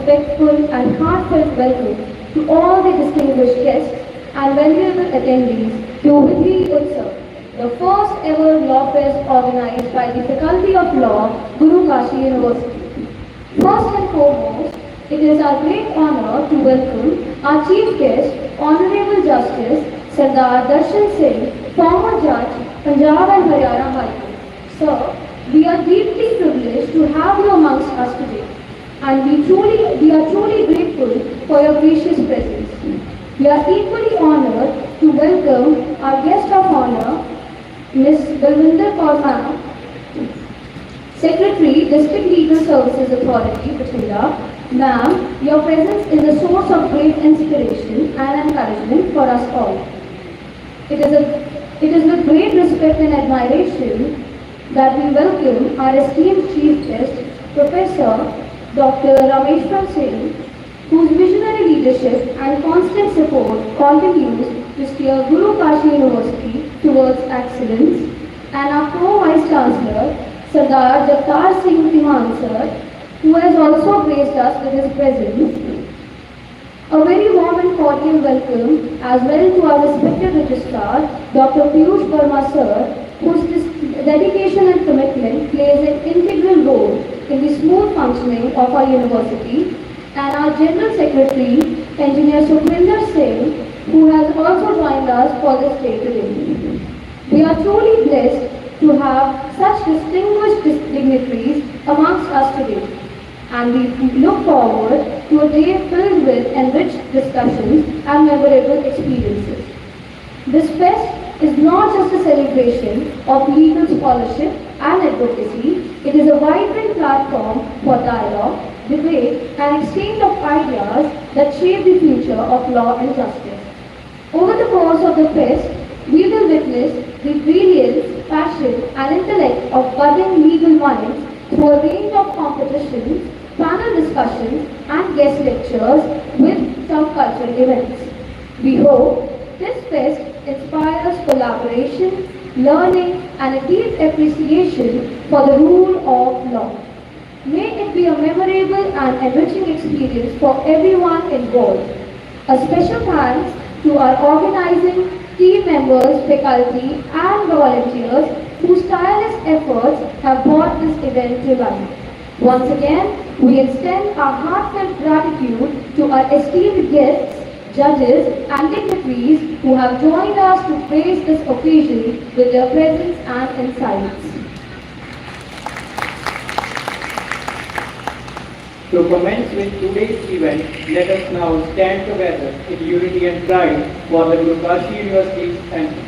respectful and heartfelt welcome to all the distinguished guests and valuable attendees to VIDHI UTSAV, the first ever law fest organized by the Faculty of Law, Guru Kashi University. First and foremost, it is our great honor to welcome our chief guest, Honorable Justice Sardar Darshan Singh, former judge, Punjab and Haryana High Court. Sir, we are deeply privileged to have you amongst us today, and we are truly grateful for your gracious presence. We are equally honored to welcome our guest of honor, Ms. Balwinder Kaur Ma'am, Secretary, District Legal Services Authority, Bathinda. Ma'am, your presence is a source of great inspiration and encouragement for us all. It is with great respect and admiration that we welcome our esteemed chief guest, Professor Dr. Rameshwar Singh, whose visionary leadership and constant support continues to steer Guru Kashi University towards excellence, and our co-vice chancellor, Sardar Jagtar Singh Timan sir, who has also graced us with his presence. A very warm and cordial welcome as well to our respected registrar, Dr. Piyush Verma sir, whose dedication and commitment plays an integral role in the smooth functioning of our university, and our General Secretary, Engineer Sukhwinder Singh, who has also joined us for this day today. We are truly blessed to have such distinguished dignitaries amongst us today, and we look forward to a day filled with enriched discussions and memorable experiences. This fest is not just a celebration of legal scholarship and advocacy, it is a vibrant platform for dialogue, debate, and exchange of ideas that shape the future of law and justice. Over the course of the fest, we will witness the brilliance, passion, and intellect of budding legal minds through a range of competitions, panel discussions, and guest lectures with some cultural events. We hope this fest inspires collaboration, learning, and a deep appreciation for the rule of law. May it be a memorable and enriching experience for everyone involved. A special thanks to our organizing team members, faculty, and volunteers whose tireless efforts have brought this event to life. Once again, we extend our heartfelt gratitude to our esteemed guests, judges, and dignitaries who have joined us to grace this occasion with their presence and insights. To commence with today's event, let us now stand together in unity and pride for the Guru Kashi University's anthem.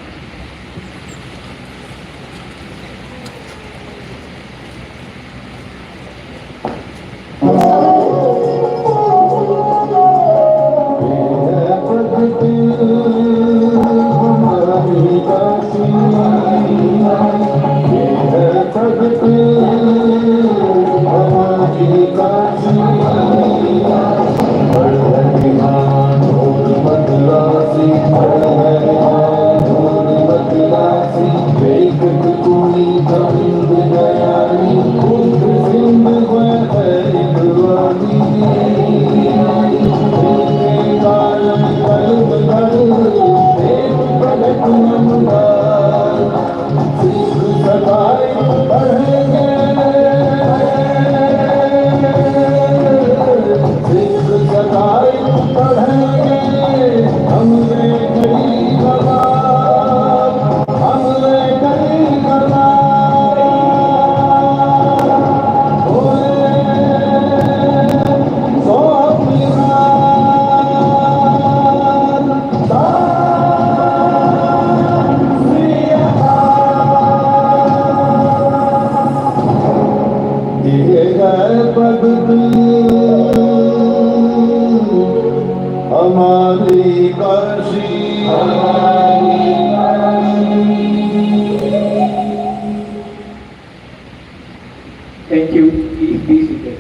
Thank you. Please be seated.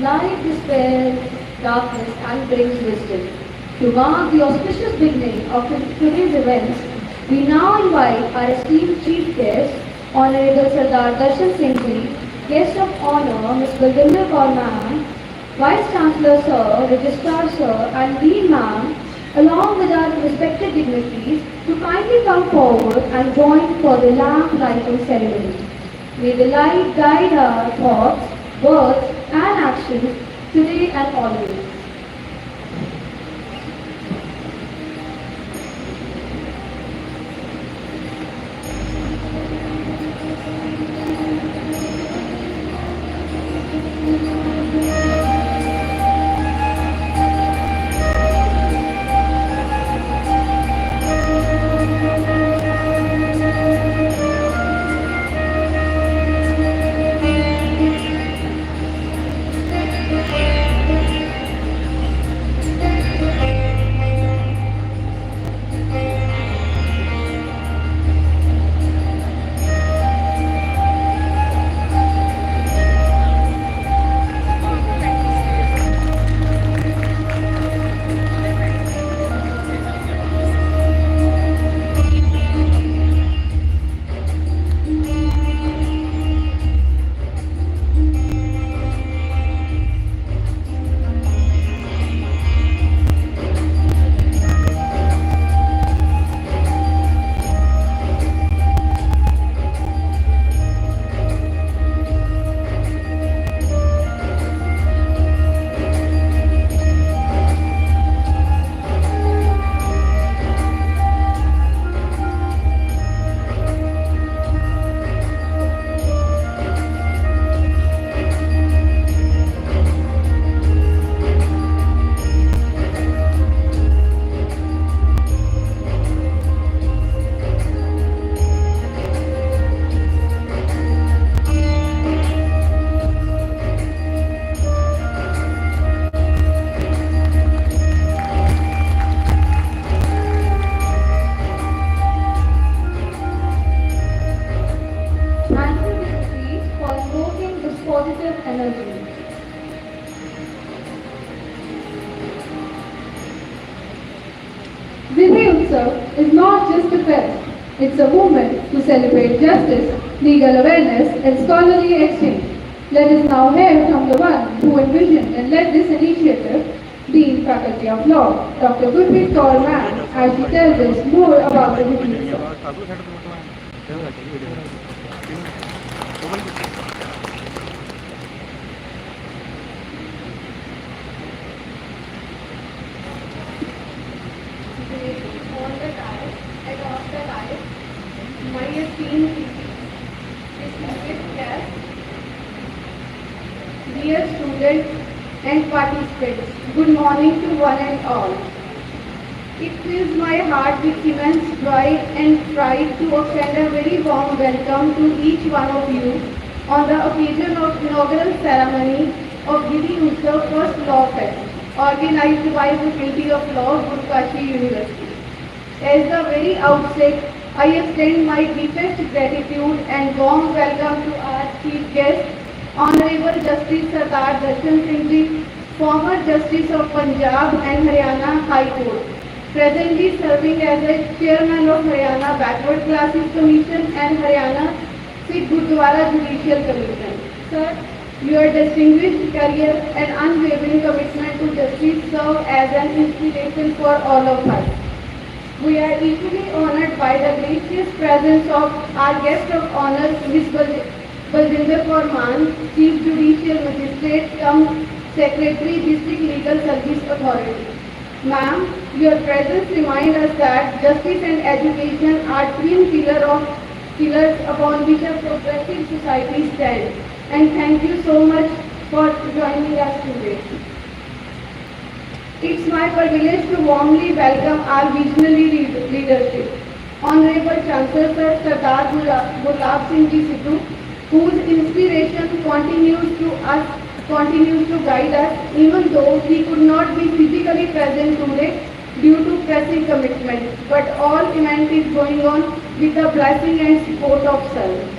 Light dispels darkness and brings wisdom. To mark the auspicious beginning of today's events, we now invite our esteemed chief guest, Honorable Sardar Darshan Singh Ji, Guest of honor, Ms. Baljinder Kaur ma'am, Vice Chancellor sir, Registrar sir, and Dean ma'am, along with our respected dignitaries, to kindly come forward and join for the lamp lighting ceremony. May the light guide our thoughts, words, and actions today and always. Thank you, dignitaries, for invoking this positive energy. VIDHI UTSAV is not just a fest, it's a movement to celebrate justice, legal awareness, and scholarly exchange. Let us now hear from the one who envisioned and led this initiative, Dean Faculty of Law, Dr. Gurpreet Kaur ma'am, as she tells us more about the VIDHI UTSAV. On the dais and off the dais, my esteemed distinguished guests, dear students and participants, good morning to one and all. It fills my heart with immense joy and pride to extend a very warm welcome to each one of you on the occasion of inaugural ceremony of VIDHI UTSAV First Law Fest, organized by the Faculty of Law, Guru Kashi University. At the very outset, I extend my deepest gratitude and warm welcome to our chief guest, Honorable Justice Sardar Darshan Singh Ji, former Justice of Punjab and Haryana High Court, presently serving as a Chairman of Haryana Backward Classes Commission and Haryana Sikh Gurdwara Judicial Commission. Sir, your distinguished career and unwavering commitment to justice serve as an inspiration for all of us. We are equally honored by the gracious presence of our guest of honor, Ms. Baljinder Kaur ma'am, Chief Judicial Magistrate cum Secretary, District Legal Service Authority. Ma'am, your presence reminds us that justice and education are twin pillars upon which a progressive society stands. And thank you so much for joining us today. It's my privilege to warmly welcome our visionary leadership, Honorable Chancellor Sir Sardar Gurlab Singh Ji Sidhu, whose inspiration continues to guide us, even though he could not be physically present today due to pressing commitments. But all event is going on with the blessing and support of Sir.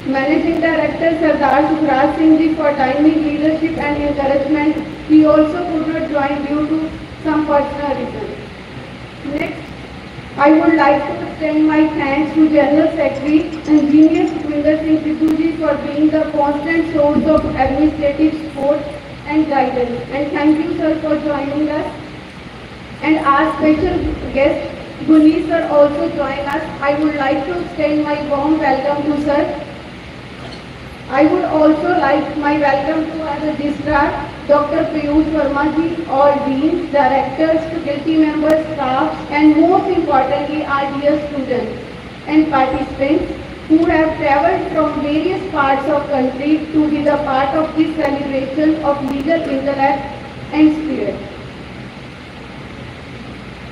Managing Director Sardar Sukhraj Singh Ji for timely leadership and encouragement. He also could not join due to some personal reasons. Next, I would like to extend my thanks to General Secretary Engineer Sukhwinder Singh Sidhu for being the constant source of administrative support and guidance. And thank you, sir, for joining us. And our special guest, Guni sir, also join us. I would like to extend my warm welcome to sir. I would also like my welcome to our registrar, Dr. Piyush Verma ji, all deans, directors, faculty members, staff, and most importantly, our dear students and participants who have travelled from various parts of country to be the part of this celebration of legal intellect and spirit.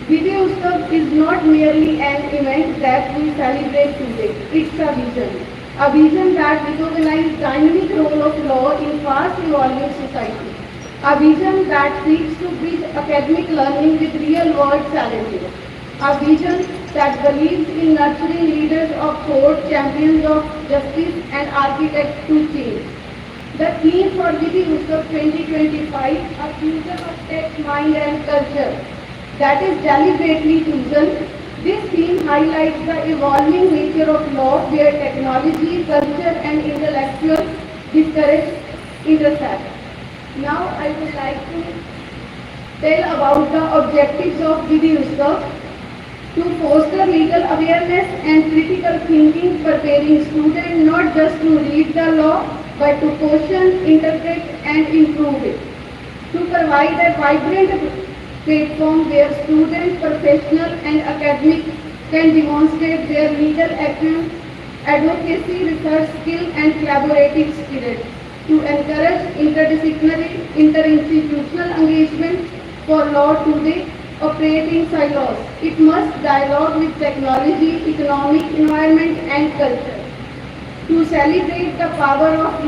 VIDHI Utsav is not merely an event that we celebrate today, it's a vision. A vision that recognizes dynamic role of law in fast evolving society. A vision that seeks to bridge academic learning with real world challenges. A vision that believes in nurturing leaders of thought, champions of justice and architects to change. The theme for VIDHI Utsav 2025, a future of tech, mind and culture, that is deliberately chosen. This theme highlights the evolving nature of law where technology, culture and intellectual discourage intersect. Now I would like to tell about the objectives of VIDHI Utsav to foster legal awareness and critical thinking, preparing students not just to read the law but to question, interpret and improve it. To provide a vibrant platform where students, professionals and academics can demonstrate their legal acumen, advocacy, research skill and collaborative spirit. To encourage interdisciplinary, interinstitutional engagement for law today operating silos. It must dialogue with technology, economic environment and culture. To celebrate the power of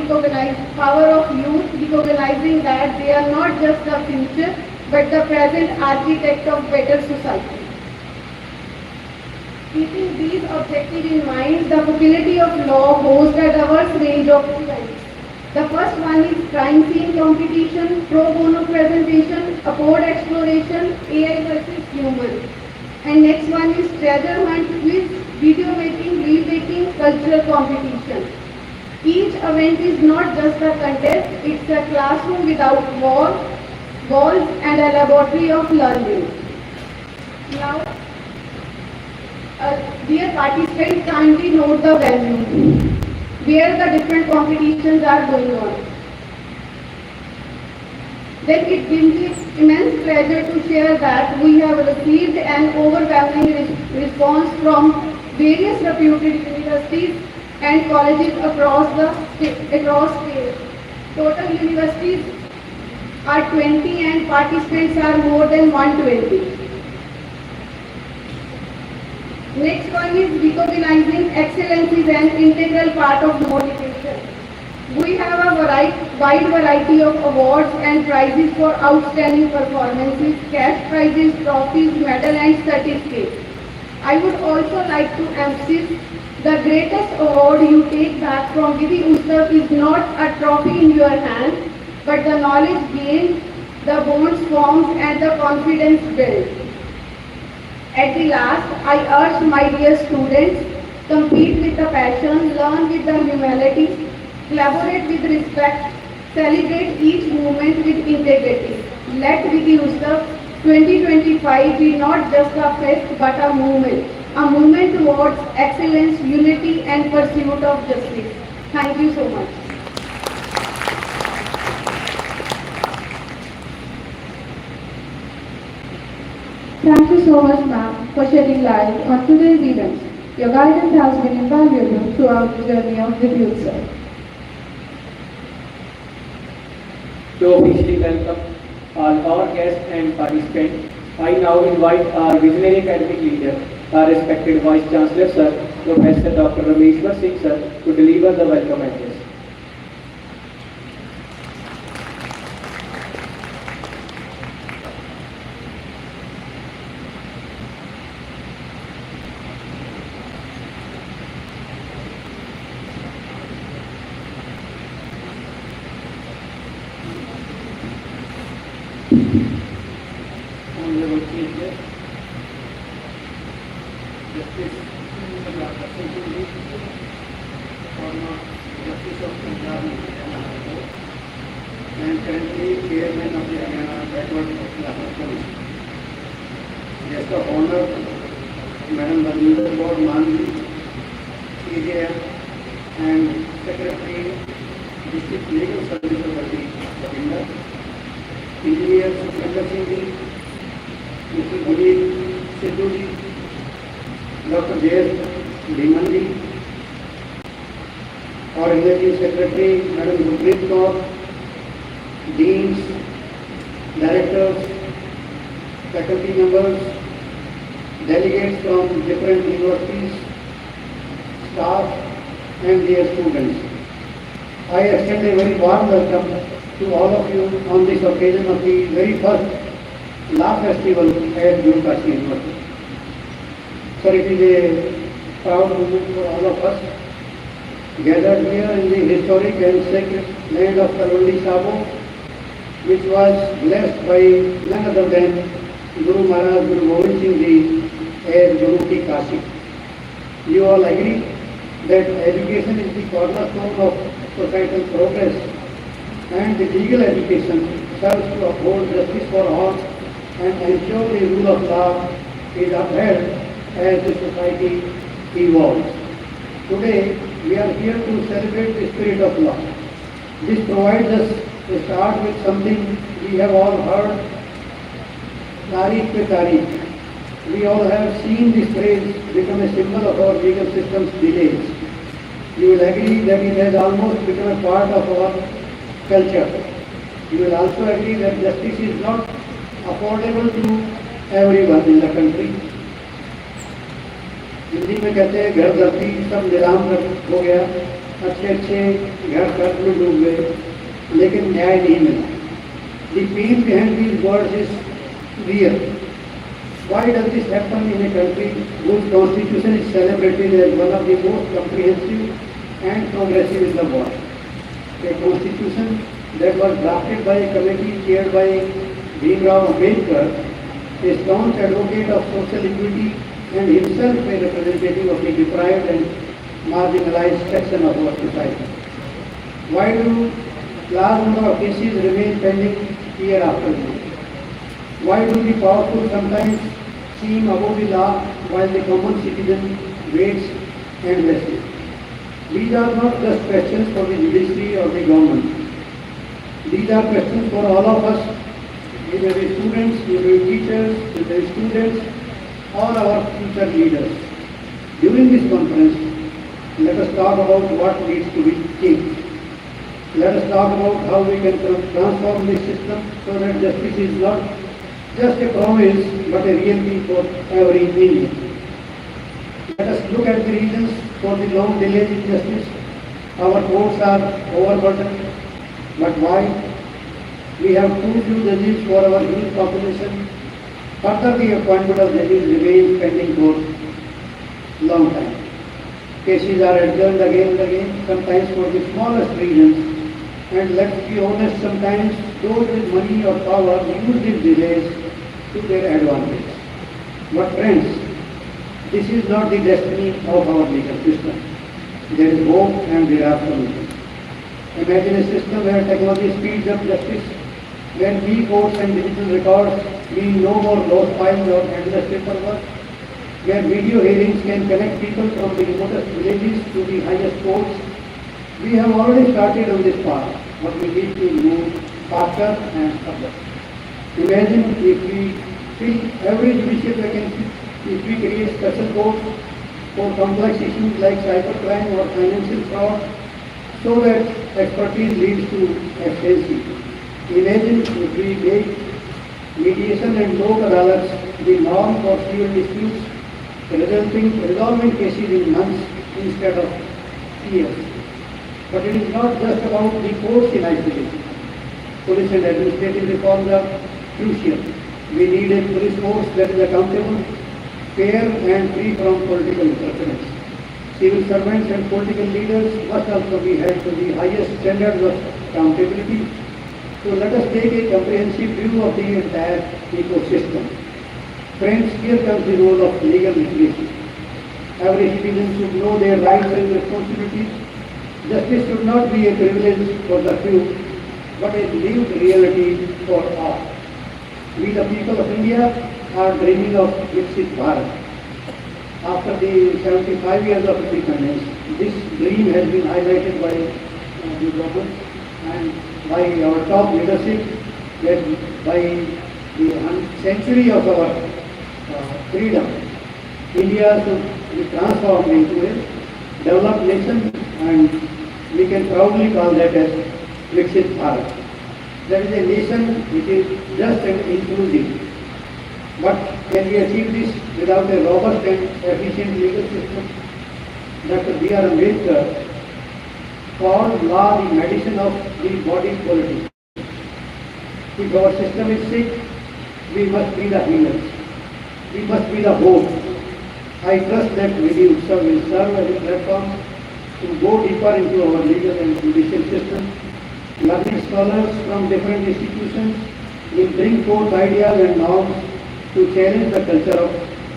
youth, recognizing that they are not just the future but the present architect of better society. Keeping these objectives in mind, the faculty of law hosts a diverse range of events. The first one is crime scene competition, pro bono presentation, abode exploration, AI versus human. And next one is treasure hunt quiz, video making, reel making, cultural competition. Each event is not just a contest, it's a classroom without walls and a laboratory of learning. Now, dear participants, kindly note the venue where the different competitions are going on. Then it gives me immense pleasure to share that we have received an overwhelming response from various reputed universities and colleges across states. Total universities are 20 and participants are more than 120. Next one is recognizing excellence is an integral part of motivation. We have a wide variety of awards and prizes for outstanding performances, cash prizes, trophies, medal and certificates. I would also like to emphasize the greatest award you take back from VIDHI Utsav is not a trophy in your hand, but the knowledge gained, the bonds formed and the confidence built. At the last, I urge my dear students, compete with the passion, learn with the humility, collaborate with respect, celebrate each moment with integrity. Let VIDHI Utsav 2025 be not just a fest but a movement towards excellence, unity and pursuit of justice. Thank you so much. Thank you so much, ma'am, for shedding light on today's event. Your guidance has been invaluable throughout the journey of VIDHI Utsav. To officially welcome all our guests and participants, I now invite our visionary academic leader, our respected Vice Chancellor Sir, Professor Dr. Rameshwar Singh Sir, to deliver the welcome address. Honorable Chief Guest, and currently chairman of the Haryana Backward Classes Commission. Guest of honor, Madam Baljinder Kaur Manvi, CJM, and Secretary, District Legal Service Authority of India, Engineer Sukhwinder Singh Ji, Mr. Guneet Sidhu Ji, Dr. J.S. Dhiman Ji, Organizing Secretary, Madam Gurpreet Kaur, Deans, Directors, faculty members, delegates from different universities, staff, and their students. I extend a very warm welcome to all of you on this occasion of the very first law festival at Kashi University. Sir, it is a proud moment for all of us gathered here in the historic and sacred land of Talwandi Sabo, which was blessed by none other than Guru Maharaj Guru Gobind Singh Ji as Guru Ki Kashi. You all agree that education is the cornerstone of societal progress, and the legal education serves to uphold justice for all and ensure the rule of law is upheld as the society evolves. Today, we are here to celebrate the spirit of law. This provides us to start with something we have all heard, Tariq pe Tariq. We all have seen this phrase become a symbol of our legal system's delays. You will agree that it has almost become a part of our culture. You will also agree that justice is not affordable to everyone in the country. Hindi में कहते हैं घर धरती सब नीलाम हो गया, अच्छे अच्छे घर कर्ज में डूब गए, लेकिन न्याय नहीं मिला. The pain behind these words is real. Why does this happen in a country whose constitution is celebrated as one of the most comprehensive and progressive in the world? A constitution that was drafted by a committee chaired by Bhimrao Ambedkar, a staunch advocate of social equity and himself a representative of the deprived and marginalized section of our society. Why do large number of cases remain pending year after year? Why do the powerful sometimes seem above the law while the common citizen waits endlessly? These are not just questions for the judiciary or the government. These are questions for all of us. You may be students, you may be teachers, you may be students, or our future leaders. During this conference, let us talk about what needs to be changed. Let us talk about how we can transform this system so that justice is not just a promise but a reality for every Indian. Let us look at the reasons for the long delays in justice. Our courts are overburdened, but why? We have too few judges for our huge population. Further, the appointment of judges remains pending for long time. Cases are adjourned again and again, sometimes for the smallest reasons. And let's be honest, sometimes those with money or power use these delays to their advantage. But friends, this is not the destiny of our legal system. There is hope and there are solutions. Imagine a system where technology speeds up justice, where e-courts and digital records mean no more lost files or endless paperwork, where video hearings can connect people from the remotest villages to the highest courts. We have already started on this path, but we need to move faster and further. Imagine if we fill every judicial vacancy, if we create special courts for complex issues like cybercrime or financial fraud, so that expertise leads to efficiency. Imagine if we make mediation and lok adalats the norm for civil disputes, resolving cases in months instead of years. But it is not just about the courts in isolation. Police and administrative reforms are crucial. We need a police force that is accountable, fair and free from political interference. Civil servants and political leaders must also be held to the highest standards of accountability. So let us take a comprehensive view of the entire ecosystem. Friends, here comes the role of legal literacy. Every citizen should know their rights and responsibilities. Justice should not be a privilege for the few. but a lived reality for all. We, the people of India, are dreaming of Viksit Bharat. After the 75 years of independence, this dream has been highlighted by the government and by our top leadership, that by the century of our freedom, India should be transformed into a developed nation, and we can proudly call that as Viksit Bharat. That is a nation which is just and inclusive. But can we achieve this without a robust and efficient legal system? Dr. B.R. Ambedkar called law the medicine of the body politic. If our system is sick, we must be the healers. We must be the hope. I trust that VIDHI UTSAV will serve as a platform to go deeper into our legal and judicial system. Learning scholars from different institutions will bring forth ideas and norms to challenge the culture of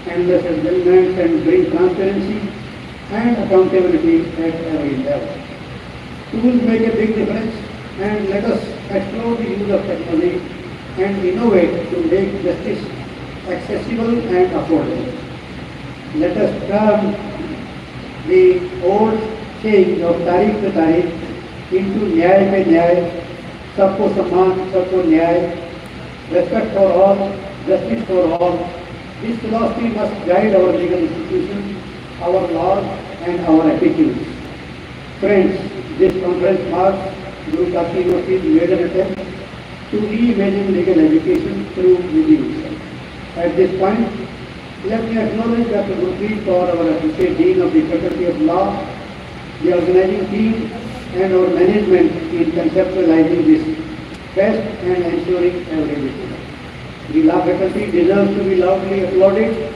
endless embezzlement and bring transparency and accountability at every level. Tools make a big difference, and let us explore the use of technology and innovate to make justice accessible and affordable. Let us turn the old saying of तारीख पे तारीख into न्याय पे न्याय, सबको सम्मान, सबको न्याय, respect for all, justice for all. This philosophy must guide our legal institutions, our laws and our attitudes. Friends, this conference marks Guru Kashi University's maiden attempt to reimagine legal education through VIDHI UTSAV. At this point, let me acknowledge Dr. Gurpreet for our Associate Dean of the Faculty of Law, the organizing team and our management in conceptualizing this fest and ensuring every victim. The law faculty deserves to be loudly applauded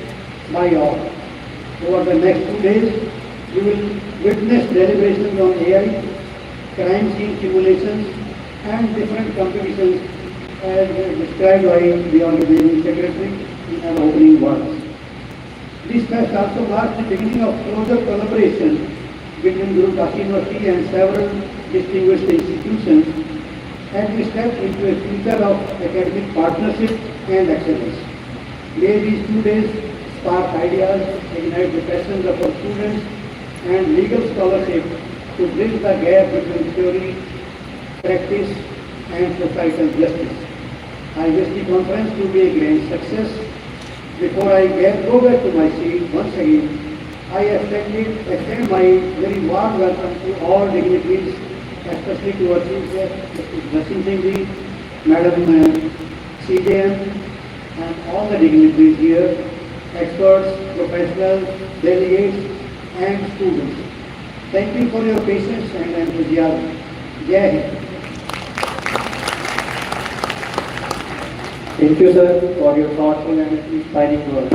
by all. Over the next 2 days, you will witness deliberations on AI, crime scene simulations and different competitions as described by the organizing secretary in our opening words. This fest also marks the beginning of closer collaboration between Guru Kashi University and several distinguished institutions as we step into a future of academic partnership and excellence. May these 2 days spark ideas, ignite the passions of our students and legal scholarship to bridge the gap between theory, practice and societal justice. I wish the conference to be a grand success. Before I go back to my seat once again, I extend my very warm welcome to all dignitaries, especially to our Chief Guest, Mr. Jasin Singh Ji, Madam CJM, and all the dignitaries here, experts, professionals, delegates, and students. Thank you for your patience and enthusiasm. Jai Hind. Thank you, sir, for your thoughtful and inspiring words.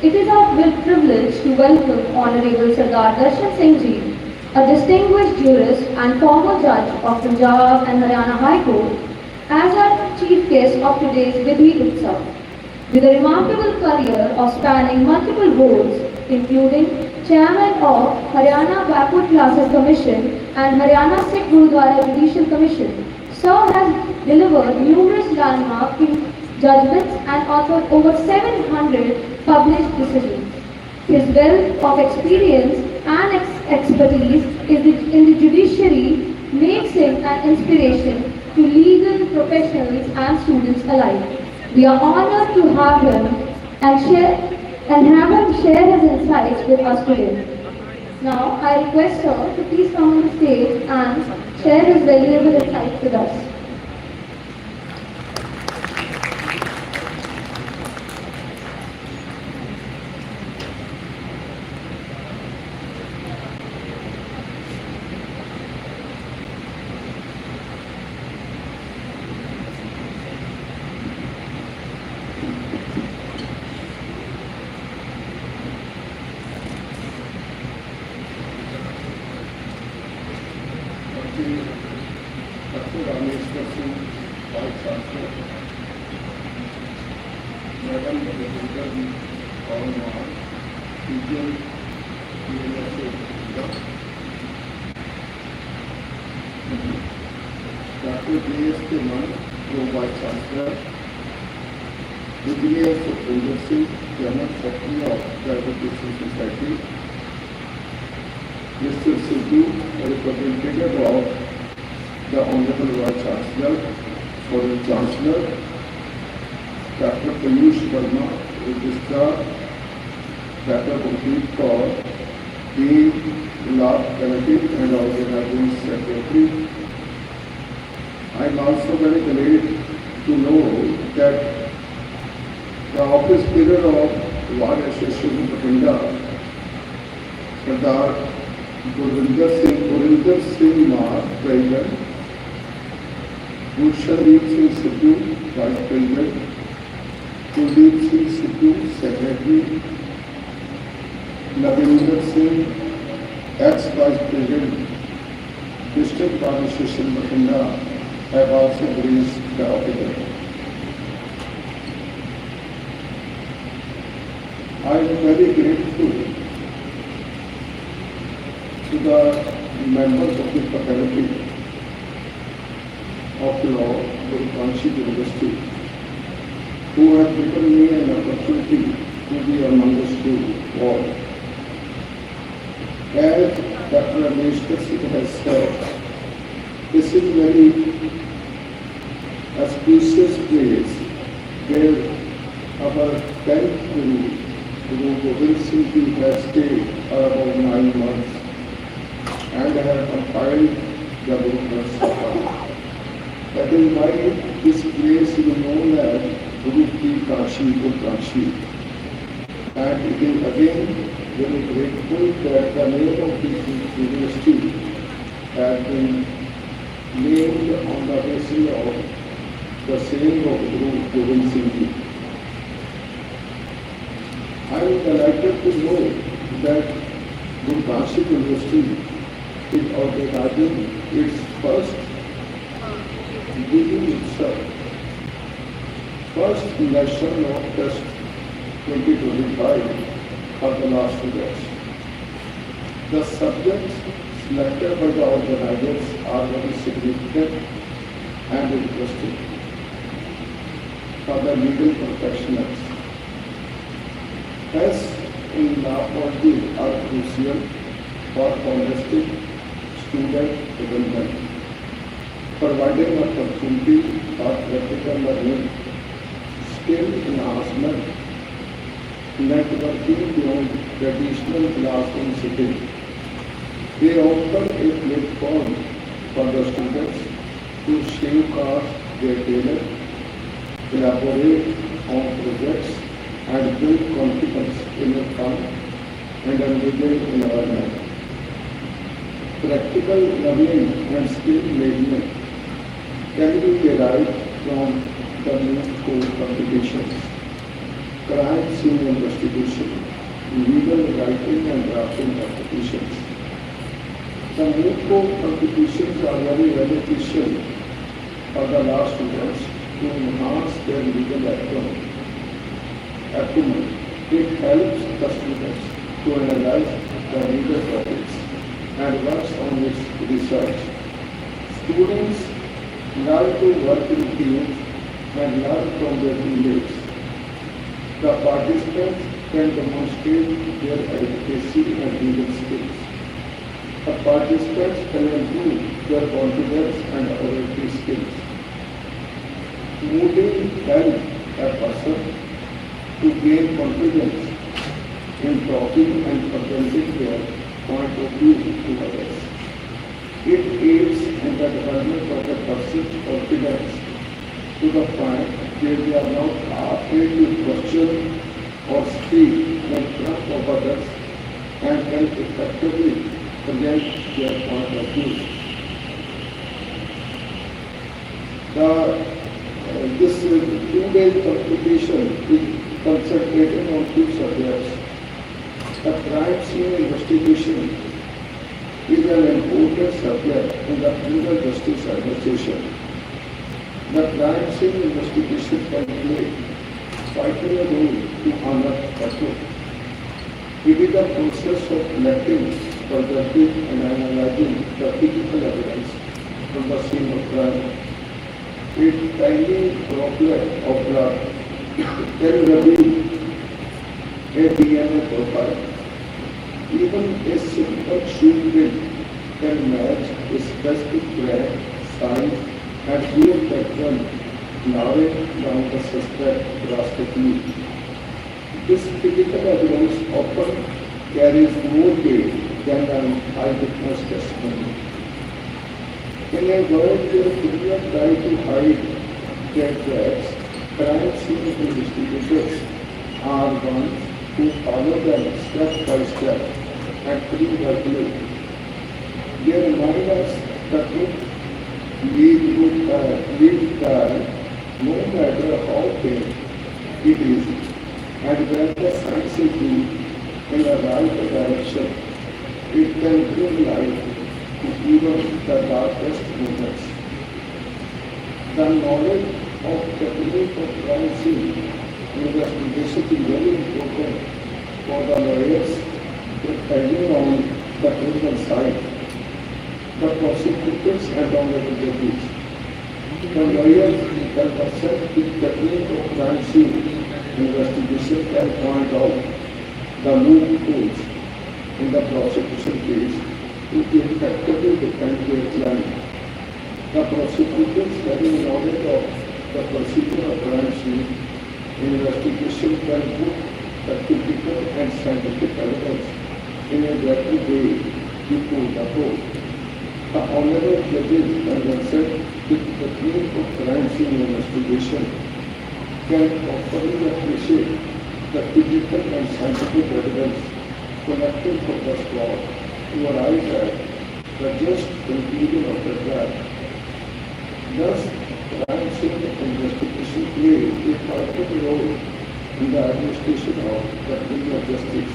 It is our privilege to welcome Honorable Sardar Darshan Singh Ji, a distinguished jurist and former judge of Punjab and Haryana High Court, as our chief guest of today's VIDHI UTSAV. With a remarkable career of spanning multiple roles, including Chairman of Haryana Backward Classes Commission and Haryana Sikh Gurudwara Judicial Commission, Sir has delivered numerous landmark judgments and authored over 700 published decisions. His wealth of experience and expertise in the judiciary makes him an inspiration to legal professionals and students alike. We are honored to have him and have him share his insights with us today. Now, I request sir to please come on the stage and share his valuable insights with us. Dr. J.S.K. Mann, Pro-Vice Chancellor, Engineer Sukhwinder Singh, General Secretary of Private Business Society, Mr. Sidhu, representative of the Honorable Vice Chancellor, Foreign Chancellor, Dr. Piyush Verma, Registrar, Dr. Gurdeep Kaur, Dean, Lab Committee and Organizing Secretary. I am also very glad to know that the office bearer of War Association Bhatinda, Sardar Gurinder Singh Mar, President, Gulshandeep Singh Sidhu, Vice President, Kuldeep Singh Sidhu, Secretary, Navinder Singh, ex-Vice President, District Bar Association Bhatinda, have also graced the occasion. I am very grateful to the members of the faculty of law, Guru Kanshi University, who have given me an opportunity to be among us all. As Dr. Ramesh has said, this is very auspicious place where our 10th Guru, Guru Gobind Singh Ji, has stayed for about 9 months and have compiled the Guru Granth Sahib. That is why this place is known as Guru Ki Kashi, Guru Kashi. And it is again very grateful that the name of this university has been named on the basis of the saying of Guru Gobind Singh Ji. I am delighted to know that Guru Kashi University is organizing its first VIDHI itself, first National Test 2025 for the last students. The subjects selected by the organizers are very significant and interesting for the legal professionals. Tests in law faculty are crucial for holistic student development, providing opportunity for practical learning, skill enhancement, networking beyond traditional classroom setting. They offer a platform for the students to showcase their talent, collaborate on projects, and build confidence in a fun and engaging environment. Practical learning and skill management can be derived from the new core competitions, crime scene investigation, legal writing and drafting competitions. The new core competitions are very beneficial for the law students to enhance their legal acumen. It helps the students to analyze the legal topics and works on its research. Students learn to work in teams and learn from their teammates. The participants can demonstrate their advocacy and legal skills. The participants can improve their confidence and oratory skills. Mooding helps a person to gain confidence in talking and presenting their point of view to others. It aids in the development of a person's confidence to the point where they are not afraid to question or speak in front of others and can effectively present their point of view. This 2-day competition is concentrated on 2 subjects. The crime scene investigation is an important subject in the criminal justice administration. The crime scene investigation can play a vital role to unearth the truth. It is the process of collecting, presenting and analyzing the physical evidence from the scene of crime a tiny droplet of blood can reveal a DNA profile. Even a simple shoe print can match a specific brand, size, and real pattern, narrowing down the suspect drastically. This physical evidence often carries more weight than an eyewitness testimony. In a world where criminals try to hide their tracks, crime scene investigators are ones who follow them step by step and pre-calculate. They remind us that lead guide, no matter how big it is, and when the science is used in the right direction, it can bring life to even the darkest moments. The knowledge of technique of crime scene investigation is very important for the lawyers depending on the criminal side, the prosecutors and on the judges. The lawyers can accept the technique of crime scene investigation can point out the loopholes in the prosecution case to effectively defend their client. The prosecutors having knowledge of the procedure of crime scene investigation can put the critical and scientific evidence in a better way before the court. The honorable judges can accept the technique of crime scene investigation can properly appreciate the physical and scientific evidence collected from the spot to arrive at the just conclusion of the trial. Thus, crime scene investigation plays a vital role in the administration of the criminal justice.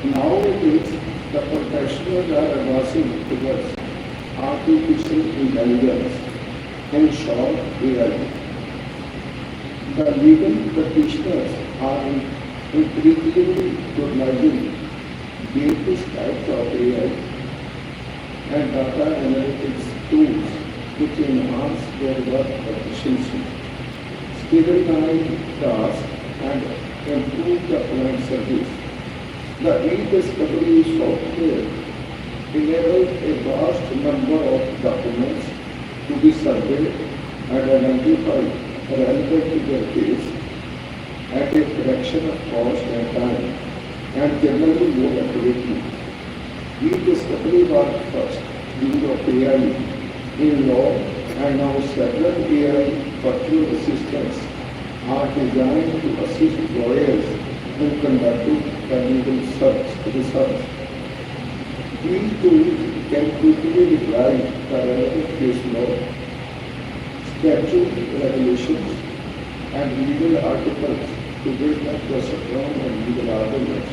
Nowadays, the professionals are advancing towards artificial intelligence, in short, AI. The legal practitioners are increasingly utilizing various types of AI and data analytics tools which enhance their work efficiency, streamline tasks, and improve the client service. The e-discovery software enables a vast number of documents to be surveyed and identified relevant to their case at a fraction of cost and time, and generally more accurately. E-discovery was first use of AI in law, and now several AI virtual assistants are designed to assist lawyers in conducting the legal research. These tools can quickly reply the relevant case law, statute regulations, and legal articles to build up the strong and legal arguments.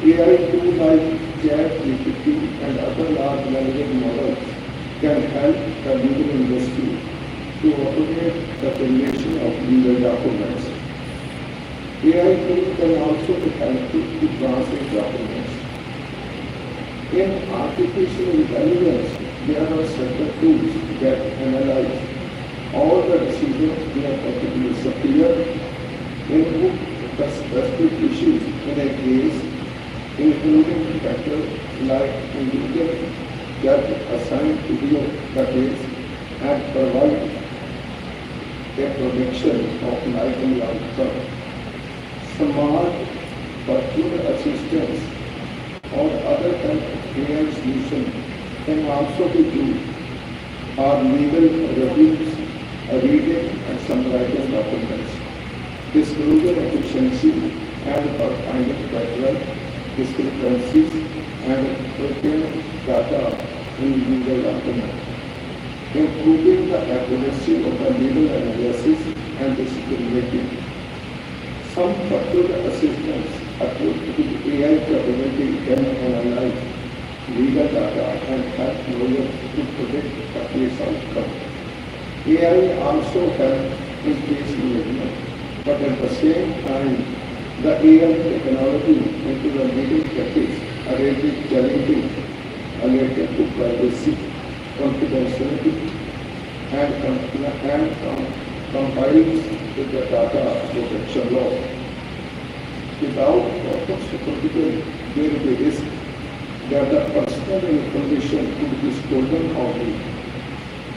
AI tools like ChatGPT and other large language models can help the legal industry to automate the generation of legal documents. AI tools can also be helpful to translate documents. In artificial intelligence, there are several tools that analyze all the decisions in a particular subject, input the specific issues in a case, including factors like individual judge assigned to the case, and provide a prediction of likely outcome. Smart virtual assistants or other type of AI solutions can also be used for legal reviews, reading and summarizing documents, disclosure efficiency, and for finding pattern discrepancies and preparing data in legal documents, improving the accuracy of the legal analysis and decision making. Some virtual assistants equipped with AI capability can analyze legal data and help lawyers to predict the case outcome. AI also helps in case management, but at the same time, the AI technology into the legal practice raises challenges related to privacy, confidentiality, complies with the data protection law. Without proper supervision, there is a risk that the personal information could be stolen or leaked.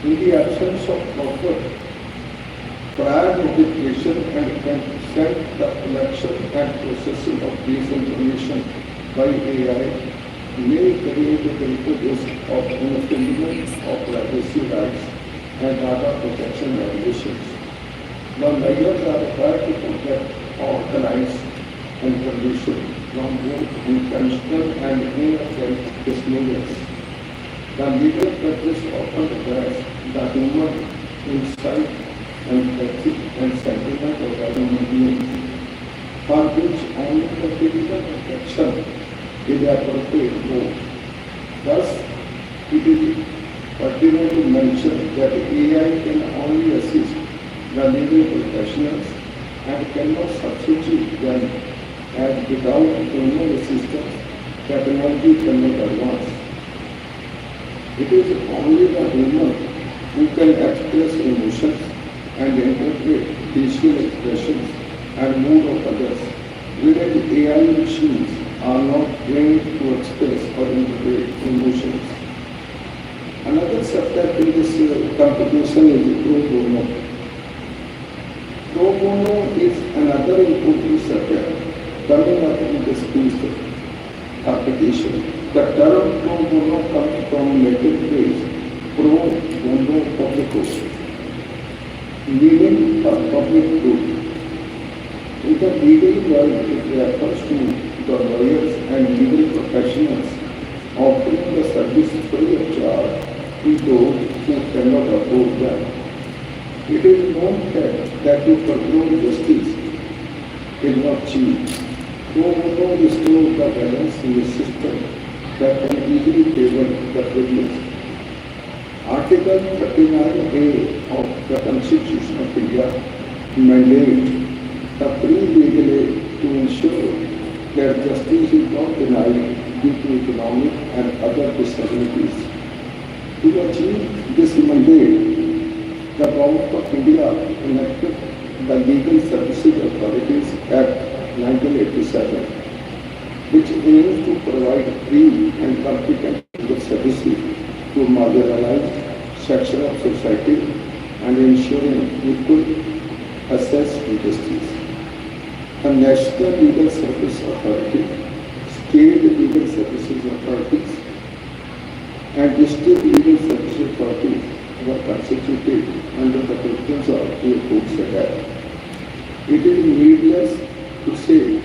In the absence of proper prior notification and consent, the collection and processing of this information by AI may create a greater risk of infringement of privacy rights and data protection regulations. The layers are required to protect all clients' information from both intentional and inattentive disclosures. The legal practice often requires the human insight, empathy, and sentiment of the human beings, for which only the physical protection is appropriate mode. Thus, it is pertinent to mention that AI can only assist the legal professionals and cannot substitute them, as without human assistance, technology cannot advance. It is only the human who can express emotions and interpret facial expressions and mood of others, whereas AI machines are not trained to express or interpret emotions. Another subject in this competition is pro bono. Pro bono is another important subject coming up in this piece competition. The term pro bono comes from Latin phrase pro bono publico, meaning for public good. In the legal world, it refers to the lawyers and legal professionals offering the service free of charge to those who cannot afford them. It is known that to procure justice is not cheap. Pro bono restores the balance in the system that can easily favor the privileged. Article 39A of the Constitution of India mandates the free legal aid to ensure that justice is not denied due to economic and other disabilities. To achieve this mandate, the Government of India enacted the Legal Services Authorities Act 1987, which aims to provide free and competent legal services to marginalized section of society and ensuring equal access to justice. The National Legal Service Authority, State Legal Services Authorities, and District Legal Services Authorities were constituted under the provisions of the Courts Act. It is needless to say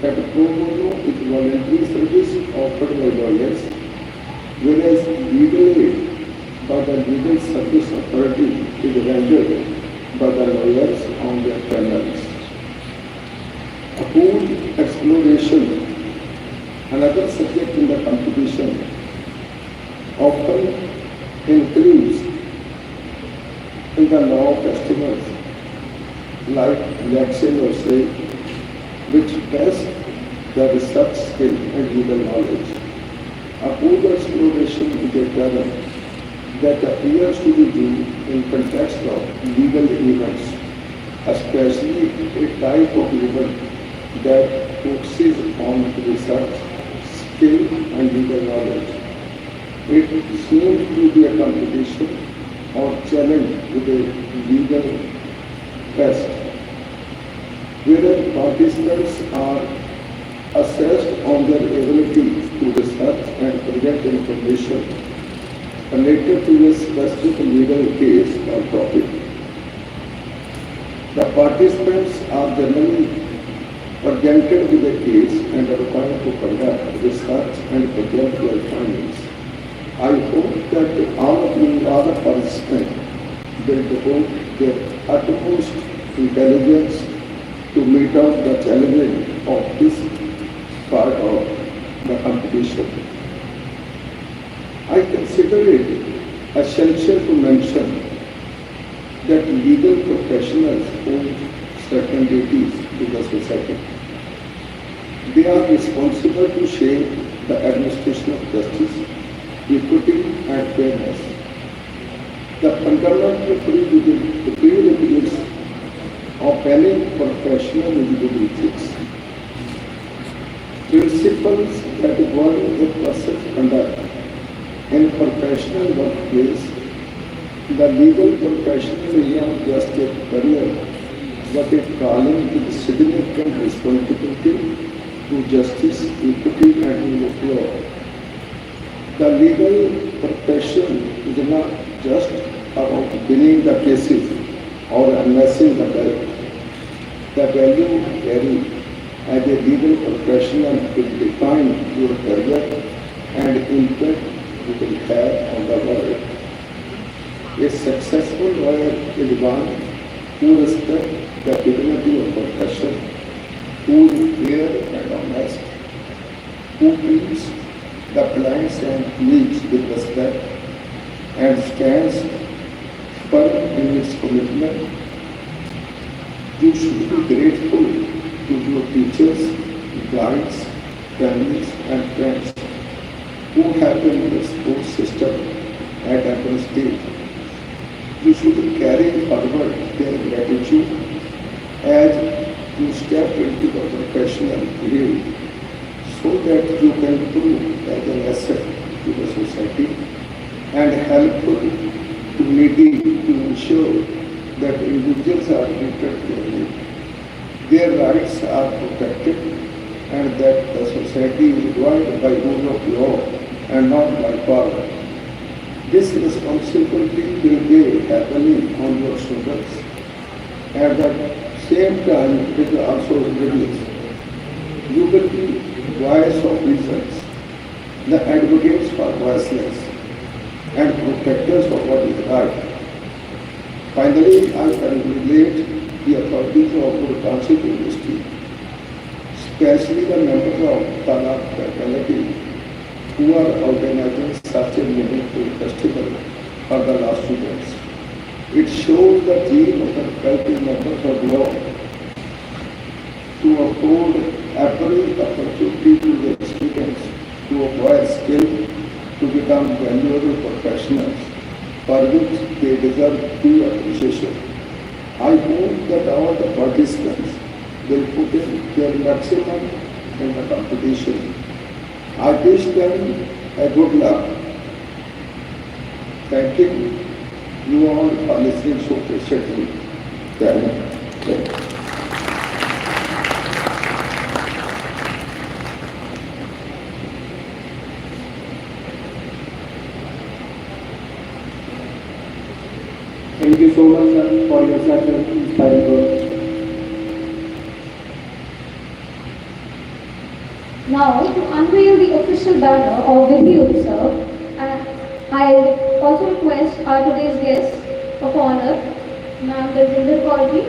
that pro bono is voluntary service offered by lawyers, whereas legal aid by the Legal Service Authority is rendered by the lawyers on their panels. Pool exploration, another subject in the competition, often includes in the law festivals like election or say, which test the research skill and legal knowledge. A pool exploration is a term that appears to be due in context of legal events, especially a type of event that focuses on research, skill and legal knowledge. It seems to be a competition or challenge with a legal test, wherein participants are assessed on their ability to research and present information related to a specific legal case or topic. The participants are generally presented with a case and are required to conduct research and present their findings. I hope that all of you other participants will devote their utmost intelligence to meet out the challenges of this part of the competition. I consider it essential to mention that legal professionals hold certain duties to the society. They are responsible to shape the administration of justice, equity and fairness. The fundamental prerequisites of any professional is good ethics. Principles that govern a person's conduct in professional workplace. The legal profession is not just a career, but a calling with significant responsibility to justice, equity, and rule of law. The legal profession is not just about winning the cases or amassing the wealth. The value carry as a legal professional will define your career and impact you will have on the world. A successful lawyer is one who respects the dignity of profession, who is fair and honest, who treats the clients and colleagues with respect and stands firm in its commitment. You should be grateful to your teachers, guides, families, and friends who have been in the support system at every stage. You should carry forward their gratitude as you step into the professional field so that you can prove as an asset to the society and helpful to needy to ensure that individuals are treated fairly, their rights are protected, and that the society is governed by rule of law and not by power. This responsibility will weigh heavily on your shoulders. At the same time, it is also privilege. You will be voice of reasons, the advocates for voiceless, and protectors of what is right. Finally, I congratulate the authorities of the Township University, especially the members of Tala faculty who are organizing such a meaningful festival for the law students. It shows the zeal of the faculty members of law to afford every opportunity to the students to acquire skill to become valuable professionals for which they deserve due appreciation. I hope that all the participants will put in their maximum in the competition. I wish them a good luck. Thanking you all for listening so patiently. Thank you. Thank you so much, sir, for your such an inspiring words. Now, to unveil the official banner of VIDHI UTSAV, I also request our today's guest of honor, Ma'am Daljinder Kaurji,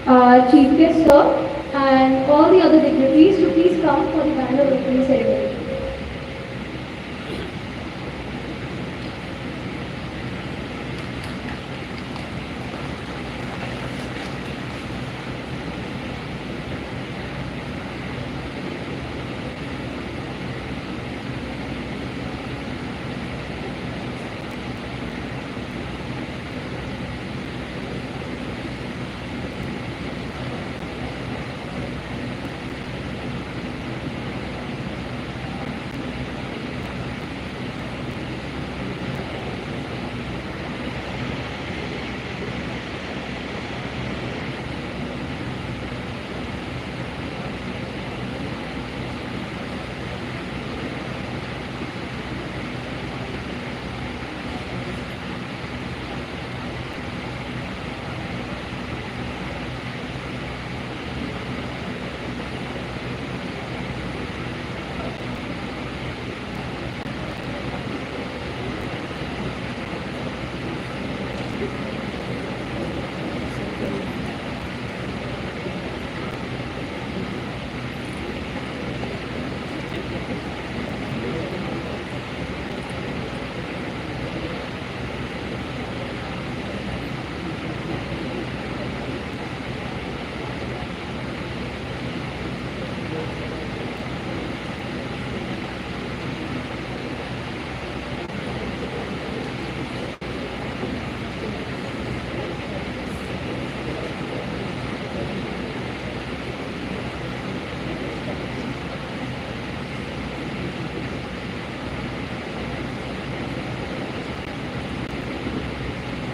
our Chief Guest Sir, and all the other dignitaries to please come for the banner opening ceremony.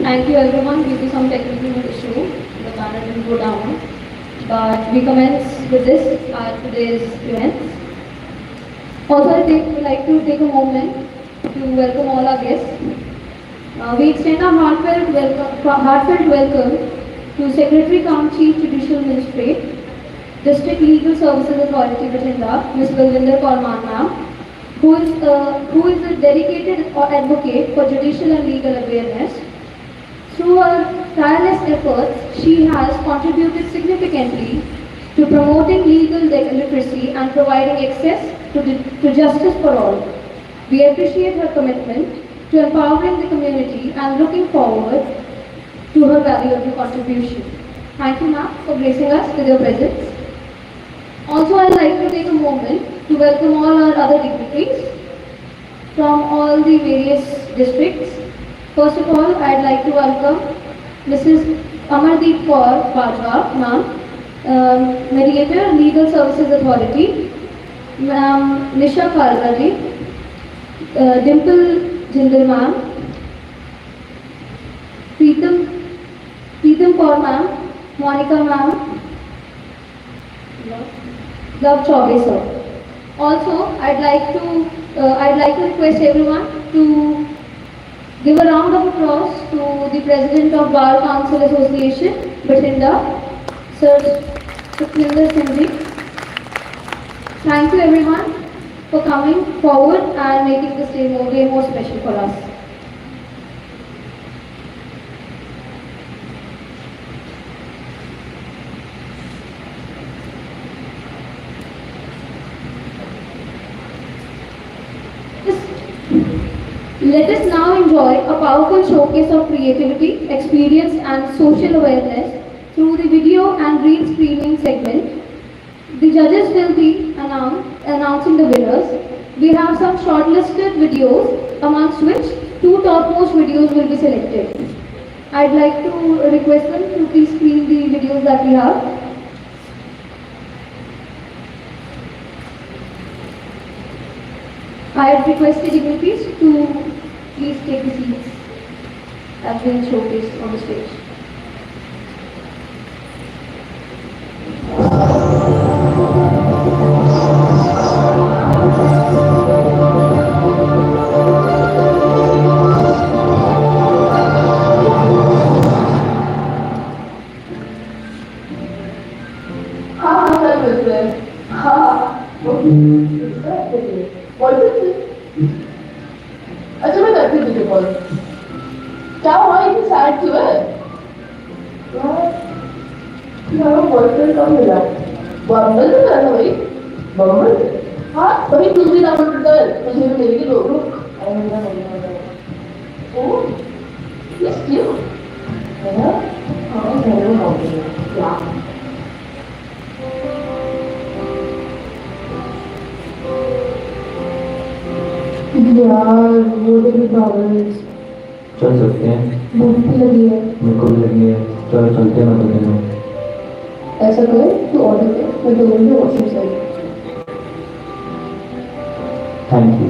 Thank you everyone. Due to some technical issue, the banner didn't go down. But we commence with this today's event. Also, would like to take a moment to welcome all our guests. We extend our heartfelt welcome to Secretary cum Chief Judicial Magistrate, District Legal Services Authority, Bathinda, Ms. Balwinder Kaur ma'am, who is a dedicated advocate for judicial and legal awareness. Through her tireless efforts, she has contributed significantly to promoting legal literacy and providing access to justice for all. We appreciate her commitment to empowering the community and looking forward to her valuable contribution. Thank you, ma'am, for gracing us with your presence. Also, I'd like to take a moment to welcome all our other dignitaries from all the various districts. First of all, I'd like to welcome Mrs. Amardeep Kaur Bajwa, ma'am, Mediator, Legal Services Authority, ma'am Nisha Kalwadi, Dimple Jindal ma'am, Preetam Kaur ma'am, Monica ma'am, Love Chaube sir. Also, I'd like to request everyone to give a round of applause to the President of Bar Council Association, Bathinda, Sir Sukhwinder Singh ji. Thank you everyone for coming forward and making this day way more special for us. Let us now enjoy a powerful showcase of creativity, experience and social awareness through the video and green screening segment. The judges will be announcing the winners. We have some shortlisted videos, amongst which 2 topmost videos will be selected. I'd like to request them to please screen the videos that we have. I have requested dignitaries to please take the seats as being showcased on the stage. अच्छा मैं करती हूँ तुझे call क्या हुआ इतनी sad क्यों है मेरा बॉयफ्रेंड कब मिला बम्बल में मिला था भाई बम्बल हाँ वही दूसरी नाम कर मुझे भी मेरी की रोक ओ यस क्यों है ना हाँ मेरे को क्या यार वो भी प्रॉब्लम्स चल सकते हैं भूख भी लगी है मेरे को भी लगी है चलो चलते हैं मैं तो ऐसा कर तू ऑर्डर कर मैं तो बोल वॉशिंग साइड थैंक यू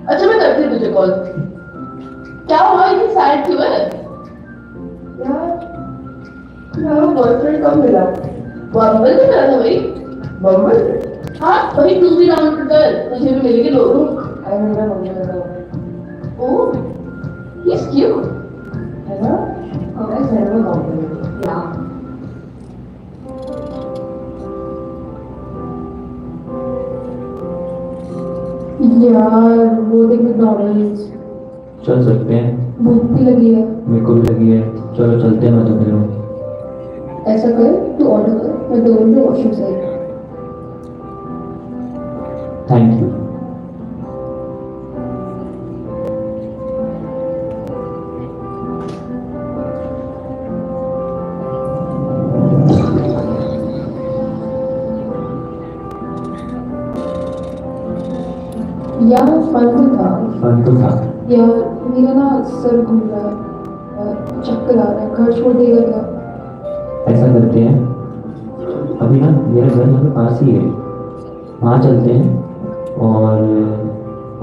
अच्छा मैं करती हूँ तुझे कॉल क्या हुआ, इतनी सैड क्यों है? यार बॉयफ्रेंड कब मिला? बम्बल में मिला था भाई। बम्बल? हाँ वही टू बी राउंड गर्ल, मुझे भी मिलेगी लोग। आई मेरा मम्मी लगा। ओह ही इज क्यूट है ना? मैं घर में कॉम्प्लीमेंट या यार वो देख मैकडॉनल्ड्स। चल सकते हैं। भूख भी लगी है। मेरे को भी लगी है। चलो चलते हैं, मैं तो कह रहा हूँ। ऐसा कर, तू ऑर्डर कर, मैं 2 मिनट में वॉशरूम से आई। Thank you. यार फन तो था। फन तो था। यार मेरा ना सर घूम रहा है, चक्कर आ रहा है, घर छोड़ देगा क्या? ऐसा करते हैं, अभी ना मेरा घर यहाँ पे पास ही है, वहाँ चलते हैं और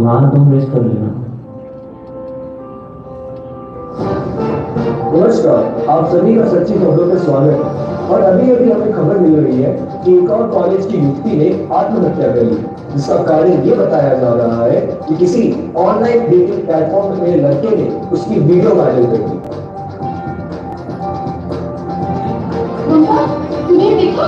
वहाँ तुम रेस्ट कर लेना। नमस्कार, आप सभी का सच्ची खबरों में स्वागत है। और अभी अभी हमें खबर मिल रही है कि एक और कॉलेज की युवती ने आत्महत्या कर ली, जिसका कारण ये बताया जा रहा है कि किसी ऑनलाइन डेटिंग प्लेटफॉर्म पे लड़के ने उसकी वीडियो वायरल कर दी। तुम्हें देखो,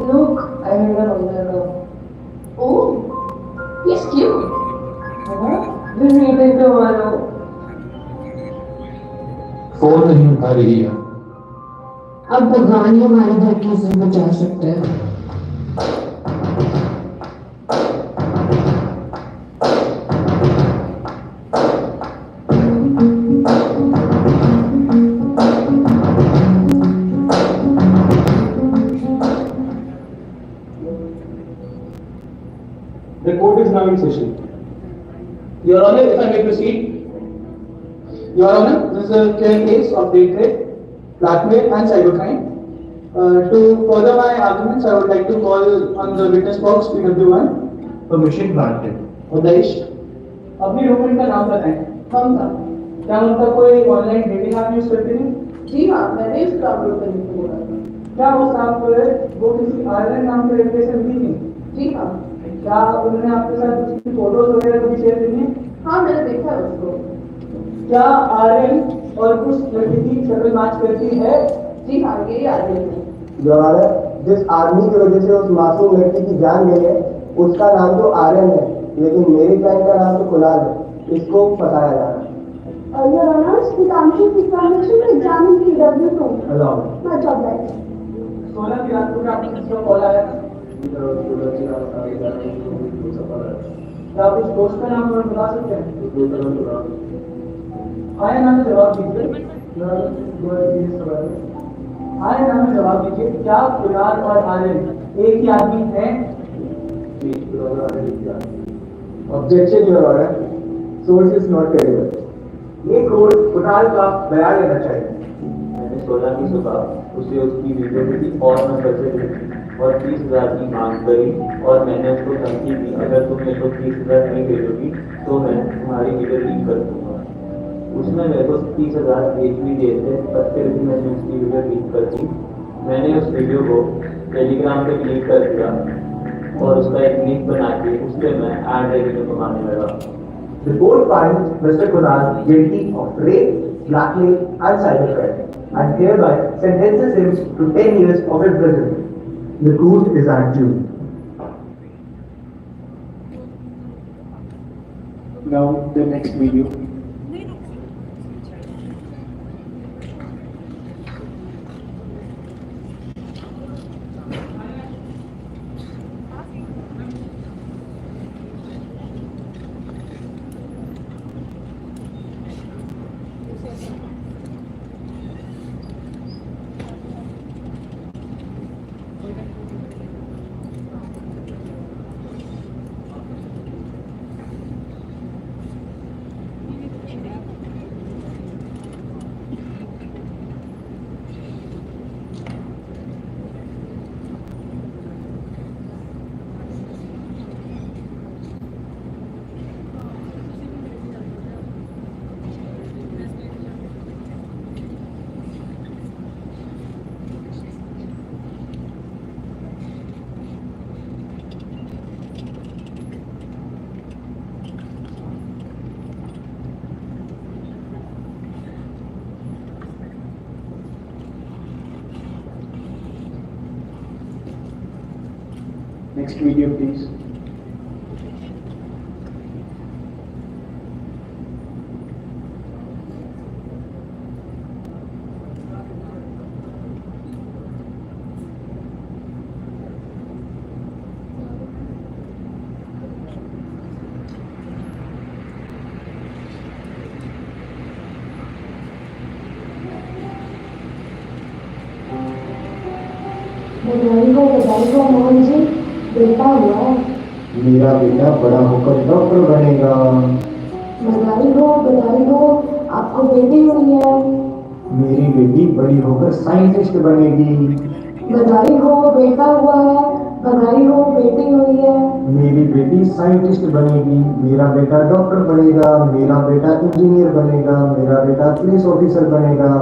look, I remember Omega. Oh, he's cute. This meeting tomorrow. Phone नहीं उठा रही है। अब भगवान ही हमारे घर की इज्जत बचा सकते हैं। The court is now in session. Your Honor, if I may proceed. Your Honor, this is a clear case of date rape, blackmail and cybercrime. To further my arguments, I would like to call on the witness box PW1. Permission granted. Udesh, अपनी roommate का नाम बताएं। ममता। क्या उनका कोई online dating app use करती थी? जी हाँ, मैंने इसको डाउनलोड करने को बोला था। क्या उस ऐप पर वो किसी आयरलैंड नाम के लड़के से मिली थी? जी हाँ। क्या उन्होंने आपके साथ उसकी फोटोज वगैरह कभी शेयर की हैं? हाँ मैंने देखा है उसको। क्या आर्यन और उस लड़की की शक्ल मैच करती है? जी हाँ, यही आदमी है। जो है जिस आदमी की वजह से उस मासूम लड़की की जान गई है, उसका नाम तो आर्यन है, लेकिन मेरी क्लाइंट का नाम तो कुणाल है। इसको बताया जा रहा है। Your Honor, Pitamshi Pitamshi examining PW2. Hello. My job right. 16 की रात को क्या आपको किसी का कॉल आया था? क्या आप उस दोस्त का नाम और बता सकते हैं? आए नाम में जवाब दीजिए। आए नाम में जवाब दीजिए। क्या कुणाल और आर्यन एक ही आदमी हैं? Objection your honour, source is not credible. ये कोर्ट कुणाल का बयान लेना चाहिए। मैंने 16 की सुबह उसे उसकी वीडियो मिली और मैं पैसे दी और 30,000 की मांग करी और मैंने उसको धमकी दी, अगर तुम मेरे को 30,000 नहीं भेजोगी तो मैं तुम्हारी वीडियो लीक कर दूंगा। उसने मेरे को 30,000 भेज भी दिए थे, पर फिर भी मैंने उसकी वीडियो लीक कर दी। मैंने उस वीडियो को टेलीग्राम पे क्लिक कर दिया और उसका एक लिंक बना के उससे मैं एड रेवेन्यू कमाने लगा। The court finds Mr. Kunal guilty of rape, blackmail, and cybercrime, and hereby sentences him to 10 years of imprisonment. The court is adjourned. Now the next video. Next video, please. बधाई हो मोहन जी, बेटा हुआ है। मेरा बेटा बड़ा होकर डॉक्टर बनेगा। बधाई हो, आपको बेटी हुई है। मेरी बेटी बड़ी होकर साइंटिस्ट बनेगी। बधाई हो, बेटा हुआ है। बधाई हो, बेटी हुई है। मेरी बेटी साइंटिस्ट बनेगी। मेरा बेटा डॉक्टर बनेगा। मेरा बेटा इंजीनियर बनेगा। मेरा बेटा पुलिस ऑफिसर बनेगा।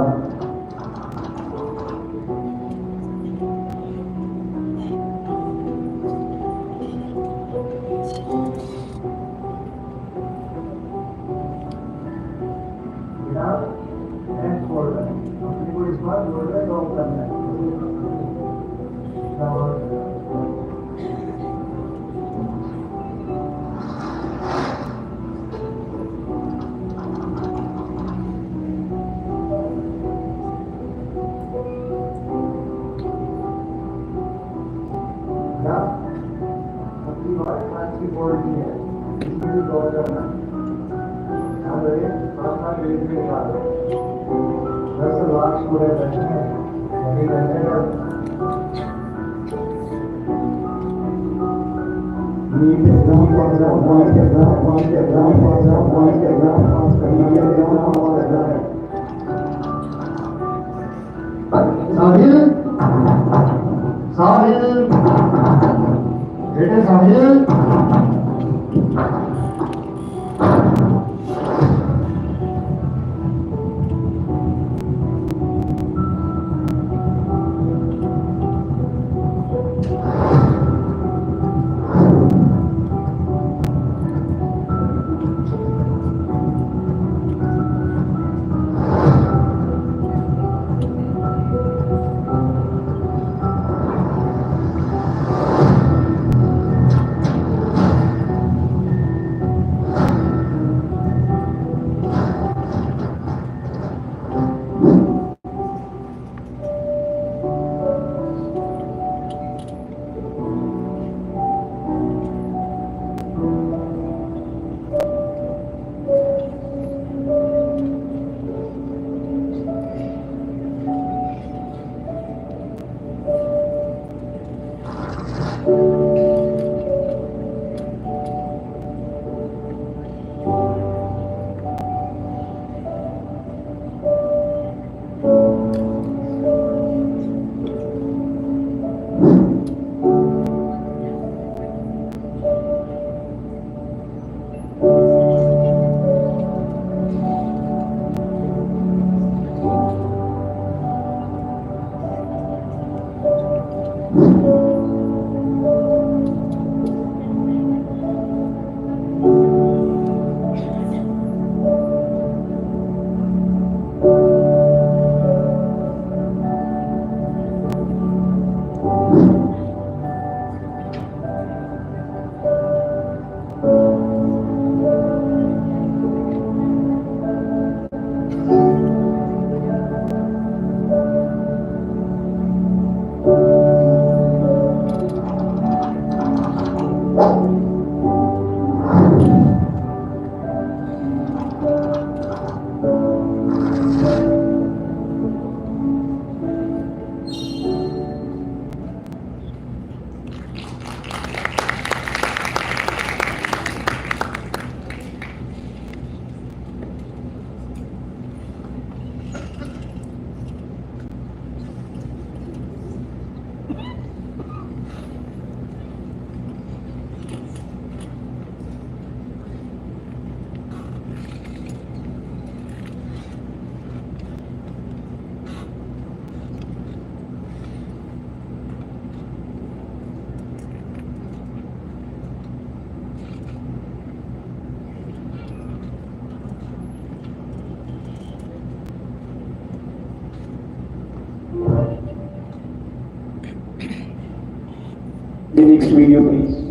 video, please.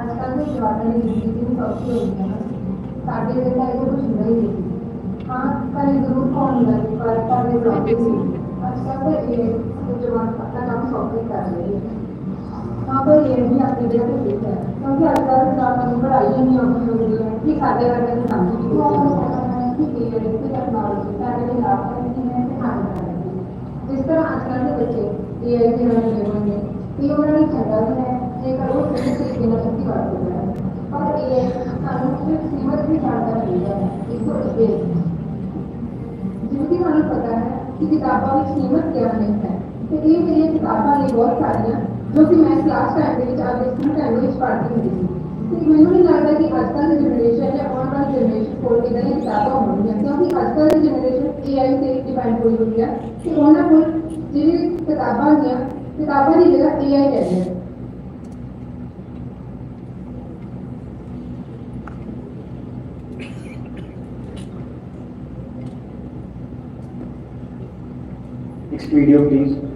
आजकल तो जवानी जिंदगी में सबसे हो गया ना साढ़े के टाइम तो कुछ नहीं थी हाँ पहले जरूर कौन लगे पर पहले आजकल तो ये जवान अपना काम सॉफ्टवेयर कर रही है हाँ पर ये भी अपनी जगह पे ठीक है क्योंकि आजकल ज़्यादा पढ़ाई नहीं होती हो रही है कि खाते वाले को समझ कि ये टेक्नोलॉजी पहले भी लाभ करती है हानि करती है जिस तरह आजकल के बच्चे AI के बारे में होंगे ये उन्होंने चंगा भी है जेकर वो सही तरीके ਨਾਲ सच्ची बात हो रहा है पर AI ਸਾਨੂੰ ਸਿਰਫ ਸੀਮਤ ਹੀ ਜਾਣਦਾ ਮਿਲਦਾ ਹੈ इसको जिनकी हमें पता है कि किताबों में सीमित ज्ञान नहीं है तो ये मेरी किताबों ने बहुत सारियां जो कि मैं क्लास टाइम के आप स्कूल टाइम में पढ़ती होती थी तो मैंने नहीं लगता कि आजकल की जनरेशन या आने वाली जनरेशन को इधर ही किताबें होंगी क्योंकि आजकल की जनरेशन AI से डिपेंड हुई हुई है कि उन्होंने कोई जी किताबें की जगह AI कहते हैं Next video, please.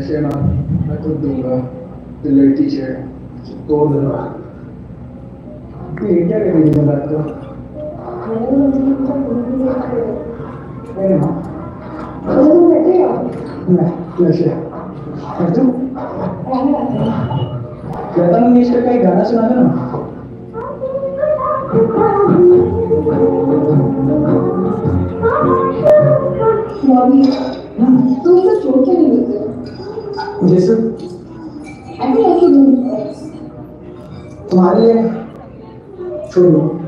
ऐसे ना मैं खुद दूंगा तो लड़की से तोड़ दूंगा ये क्या करेगी तुम रात को मैं नशे और तुम कहता हूँ इसका कहीं गाना सुना दो ना तुम इसे छोड़ के नहीं देते जैसे ऐसे ऐसे नहीं तुम्हारे लिए छोड़ो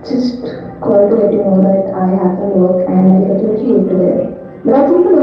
Just call to let you know that I have some work and I'll get you to you today. But I think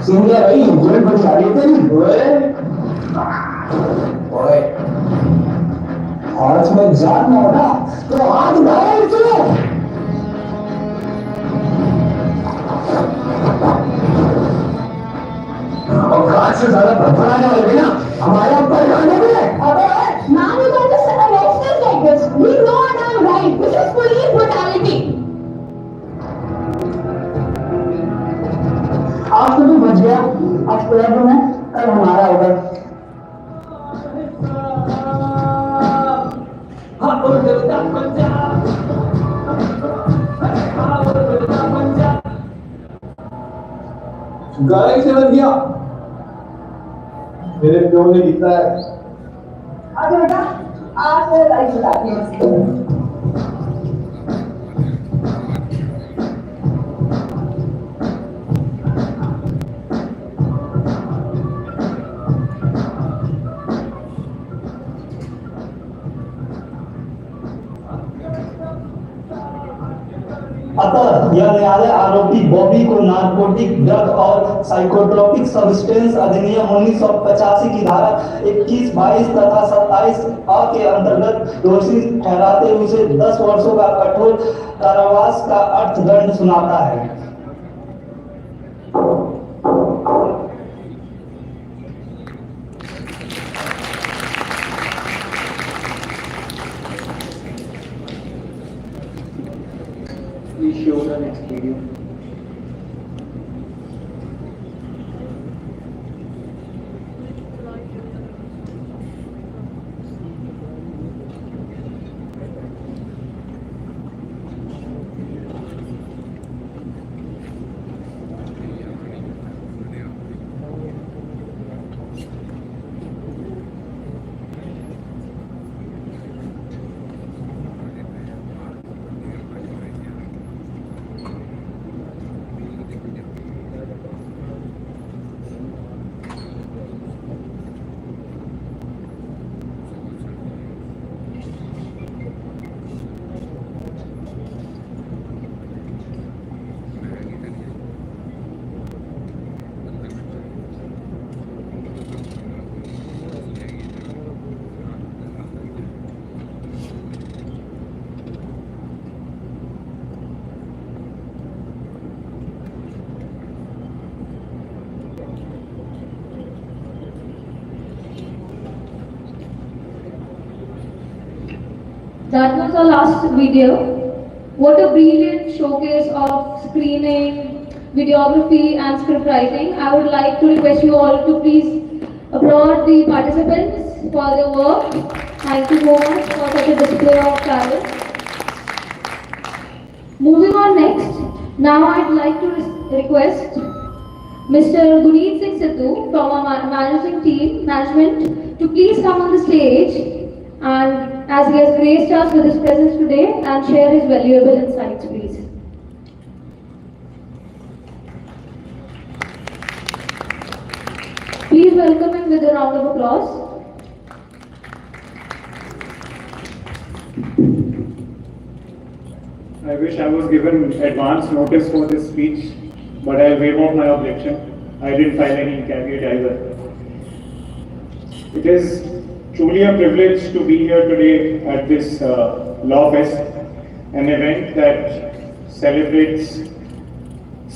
Scindia भाई जोड़ बचा लेते नहीं ओए हाथ में जान ना होना तो हाथ बाहर चलो और काज से ज्यादा भड़बड़ाने वाले भी ना हमारे ऊपर ध्यान देंगे अबे now you got to set an excuse like this we know our damn right this is police brutality आज तो तू बच गया आज प्रॉब्लम है कल हमारा होगा गाय से बन गया मेरे प्यो ने लिखा है आगे बेटा आज से लाइफ बताती हूँ अतः यह न्यायालय आरोपी बॉबी को नारकोटिक ड्रग और साइकोट्रोपिक सब्सटेंस अधिनियम 1985 की धारा 21, 22 तथा 27 अ के अंतर्गत दोषी ठहराते हुए उसे 10 वर्षों का कठोर कारावास का अर्थदंड सुनाता है। Please show the next video. That was our last video. What a brilliant showcase of screening, videography and script writing. I would like to request you all to please applaud the participants for their work. Thank you so much for such a display of talent. Moving on next, now I'd like to request Mr. Guneet Singh Sidhu from our management to please come on the stage and as he has graced us with his presence today and share his valuable insights, please. Please welcome him with a round of applause. I wish I was given advance notice for this speech, but I'll waive off my objection. I didn't file any caveat either. It is truly a privilege to be here today at this Law Fest, an event that celebrates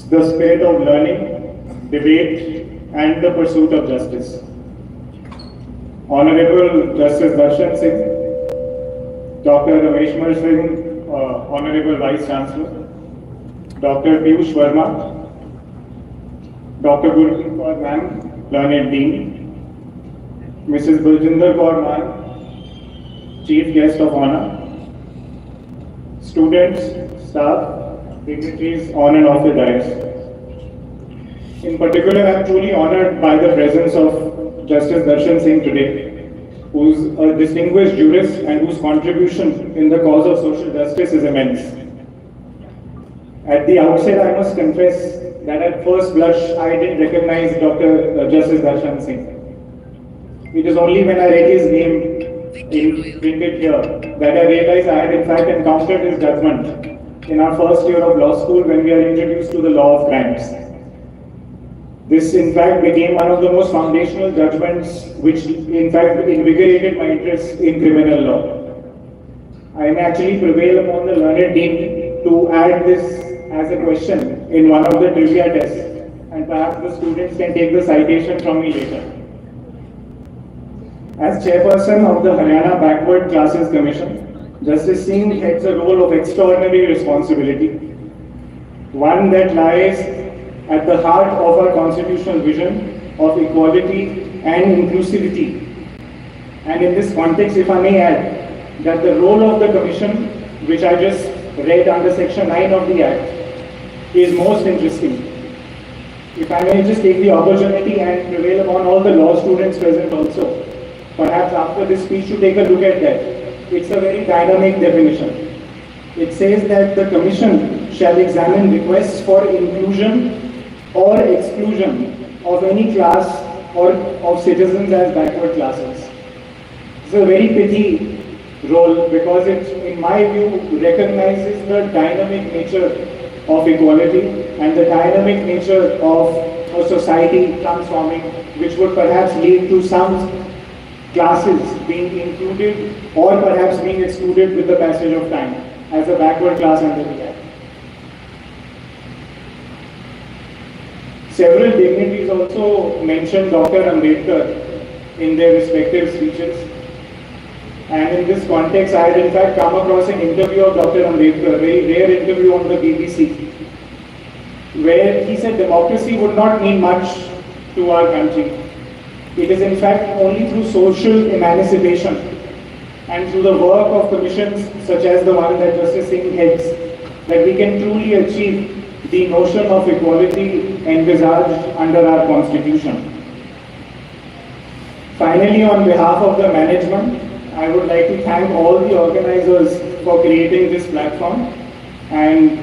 the spirit of learning, debate, and the pursuit of justice. Honorable Justice Darshan Singh, Dr. Rameshwar Singh, Honorable Vice Chancellor, Dr. Piyush Verma, Dr. Gurpreet Kaur Ma'am, Learned Dean, Mrs. Baljinder Kaur Ma'am, Chief Guest of Honor, students, staff, dignitaries on and off the dais. In particular, I am truly honored by the presence of Justice Darshan Singh today, who is a distinguished jurist and whose contribution in the cause of social justice is immense. At the outset, I must confess that at first blush, I didn't recognize Justice Darshan Singh. It is only when I read his name printed here that I realized I had in fact encountered this judgment in our first year of law school when we are introduced to the law of crimes. This in fact became one of the most foundational judgments which in fact invigorated my interest in criminal law. I may actually prevail upon the learned dean to add this as a question in one of the trivia tests, and perhaps the students can take the citation from me later. As chairperson of the Haryana Backward Classes Commission, Justice Singh heads a role of extraordinary responsibility, one that lies at the heart of our constitutional vision of equality and inclusivity. And in this context, if I may add, that the role of the Commission, which I just read under Section 9 of the Act, is most interesting. If I may just take the opportunity and prevail upon all the law students present also, perhaps after this speech to take a look at that. It's a very dynamic definition. It says that the Commission shall examine requests for inclusion or exclusion of any class or of citizens as backward classes. It's a very pithy role because it, in my view, recognizes the dynamic nature of equality and the dynamic nature of a society transforming, which would perhaps lead to some classes being included or perhaps being excluded with the passage of time as a backward class under the Act. Several dignitaries also mentioned Dr. Ambedkar in their respective speeches. And in this context, I had in fact come across an interview of Dr. Ambedkar, a very rare interview on the BBC, where he said democracy would not mean much to our country. It is in fact only through social emancipation and through the work of commissions such as the one that Justice Singh heads that we can truly achieve the notion of equality envisaged under our constitution. Finally, on behalf of the management, I would like to thank all the organizers for creating this platform and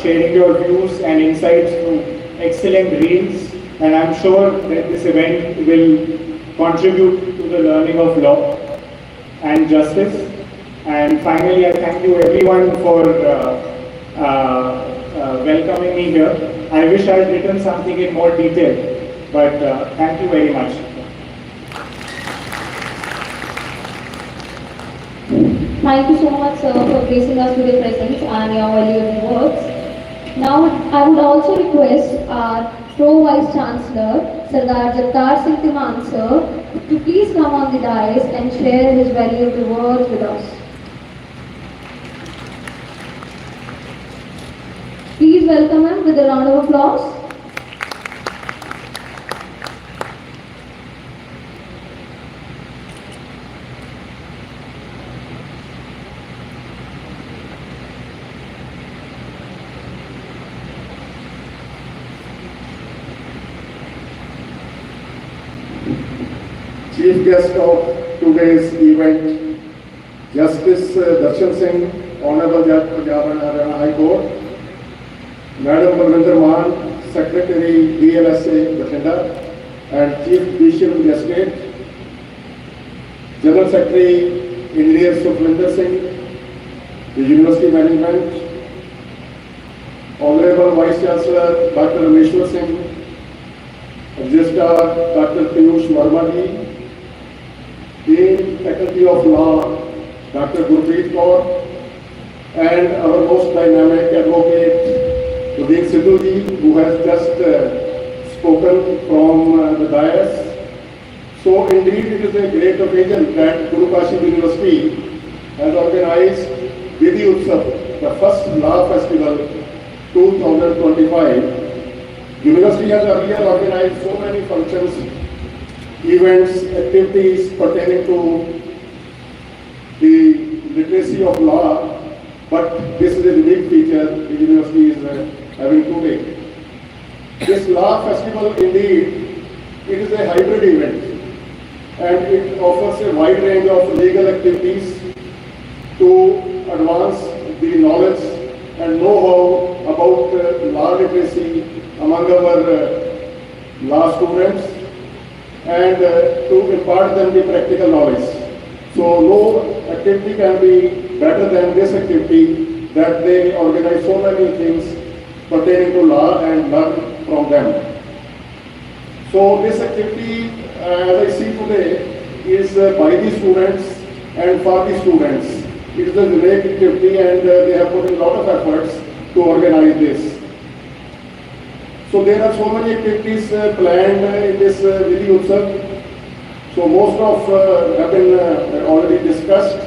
sharing your views and insights through excellent reels. And I'm sure that this event will contribute to the learning of law and justice. And finally, I thank you everyone for welcoming me here. I wish I had written something in more detail, but thank you very much. Thank you so much, sir, for gracing us with your presence and your valuable words. Now, I would also request our Pro Vice Chancellor, Sardar Jagtar Singh Timan, sir, to please come on the dais and share his valuable words with us. Please welcome him with a round of applause. Chief guest of today's event, Justice Darshan Singh, Honorable Judge Punjab and Haryana High Court, Madam Parvinder Maan, Secretary DLSA Bathinda, and Chief Judicial Magistrate, General Secretary Engineer Sukhvinder Singh, the University Management, Honorable Vice Chancellor Dr. Rameshwar Singh, Registrar Dr. Piyush Verma ji, Dean Faculty of Law Dr. Gurpreet Kaur, and our most dynamic advocate Pradeep Sidhu ji, who has just spoken from the dais. So indeed it is a great occasion that Guru Kashi University has organized VIDHI UTSAV, the first law festival 2025. University has earlier organized so many functions, events, activities pertaining to the literacy of law, but this is a unique feature the university is having today. This law festival indeed, it is a hybrid event and it offers a wide range of legal activities to advance the knowledge and know-how about law literacy among our law students and to impart them the practical knowledge. So no activity can be better than this activity, that they organize so many things pertaining to law and learn from them. So this activity, as I see today, is by the students and for the students. It is a great activity and they have put in a lot of efforts to organize this. So there are so many activities planned in this VIDHI UTSAV. So most of have been already discussed,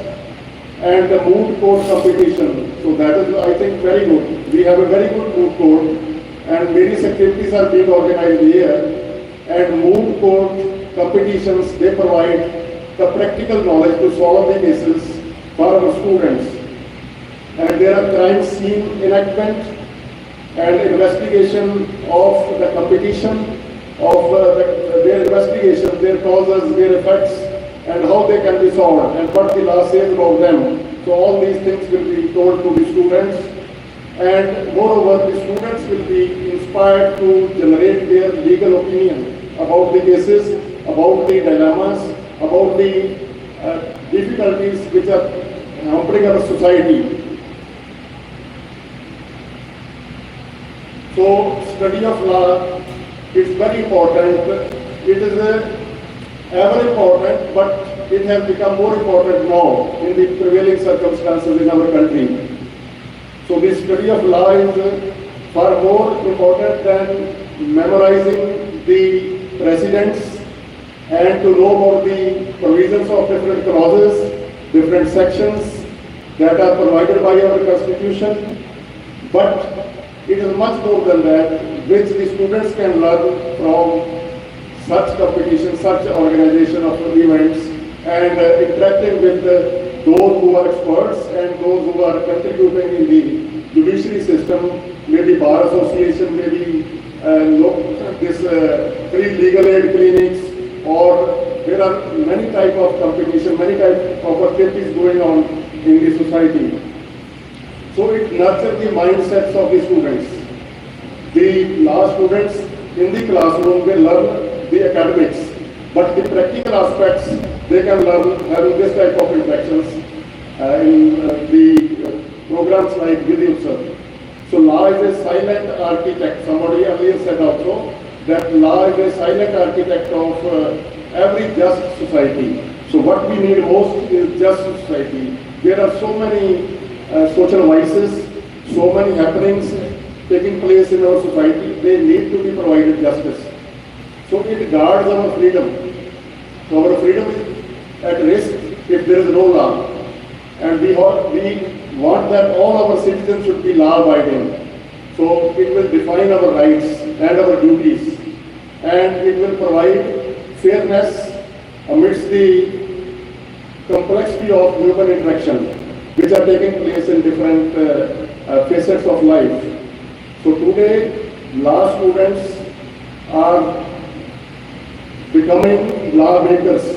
and the mood court competition. So that is, I think, very good. We have a very good mood court, and various activities are being organized here. And mood court competitions, they provide the practical knowledge to solve the cases for our students. And there are crime scene enactment and investigation of the competition, of their investigation, their causes, their effects, and how they can be solved, and what the law says about them. So all these things will be told to the students, and moreover, the students will be inspired to generate their legal opinion about the cases, about the dilemmas, about the difficulties which are hampering our society. So study of law is very important. It is ever important, but it has become more important now in the prevailing circumstances in our country. So the study of law is far more important than memorizing the precedents and to know about the provisions of different clauses, different sections that are provided by our constitution. But it is much more than that, which the students can learn from such competition, such organization of events, and interacting with those who are experts and those who are contributing in the judiciary system, maybe bar association, maybe this free legal aid clinics, or there are many type of competition, many type of activities going on in the society. So it nurtures the mindsets of the students. The law students in the classroom, they learn the academics, but the practical aspects they can learn having this type of interactions in the programs like VIDHI UTSAV. So law is a silent architect. Somebody earlier said also that law is a silent architect of every just society. So what we need most is just society. There are so many social vices, so many happenings taking place in our society. They need to be provided justice. So it guards our freedom. So our freedom is at risk if there is no law. And we want that all our citizens should be law-abiding. So it will define our rights and our duties. And it will provide fairness amidst the complexity of human interaction, which are taking place in different facets of life. So today, law students are becoming lawmakers.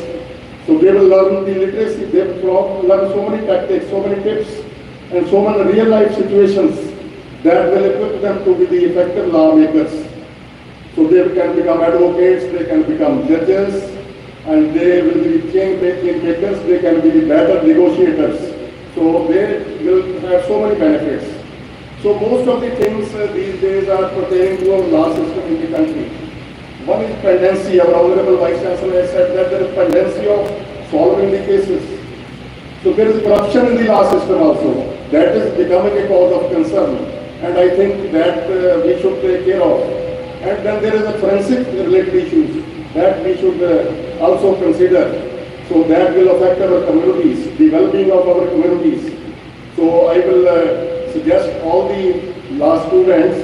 So they will learn the literacy, they will learn so many tactics, so many tips, and so many real life situations that will equip them to be the effective lawmakers. So they can become advocates, they can become judges, and they will be change makers, they can be the better negotiators. So they will have so many benefits. So most of the things these days are pertaining to our law system in the country. One is pendency. Our Honorable Vice Chancellor has said that there is pendency of solving the cases. So there is corruption in the law system also. That is becoming a cause of concern. And I think that we should take care of. And then there is a forensic related issues that we should also consider. So that will affect our communities, the well-being of our communities. So I will suggest all the law students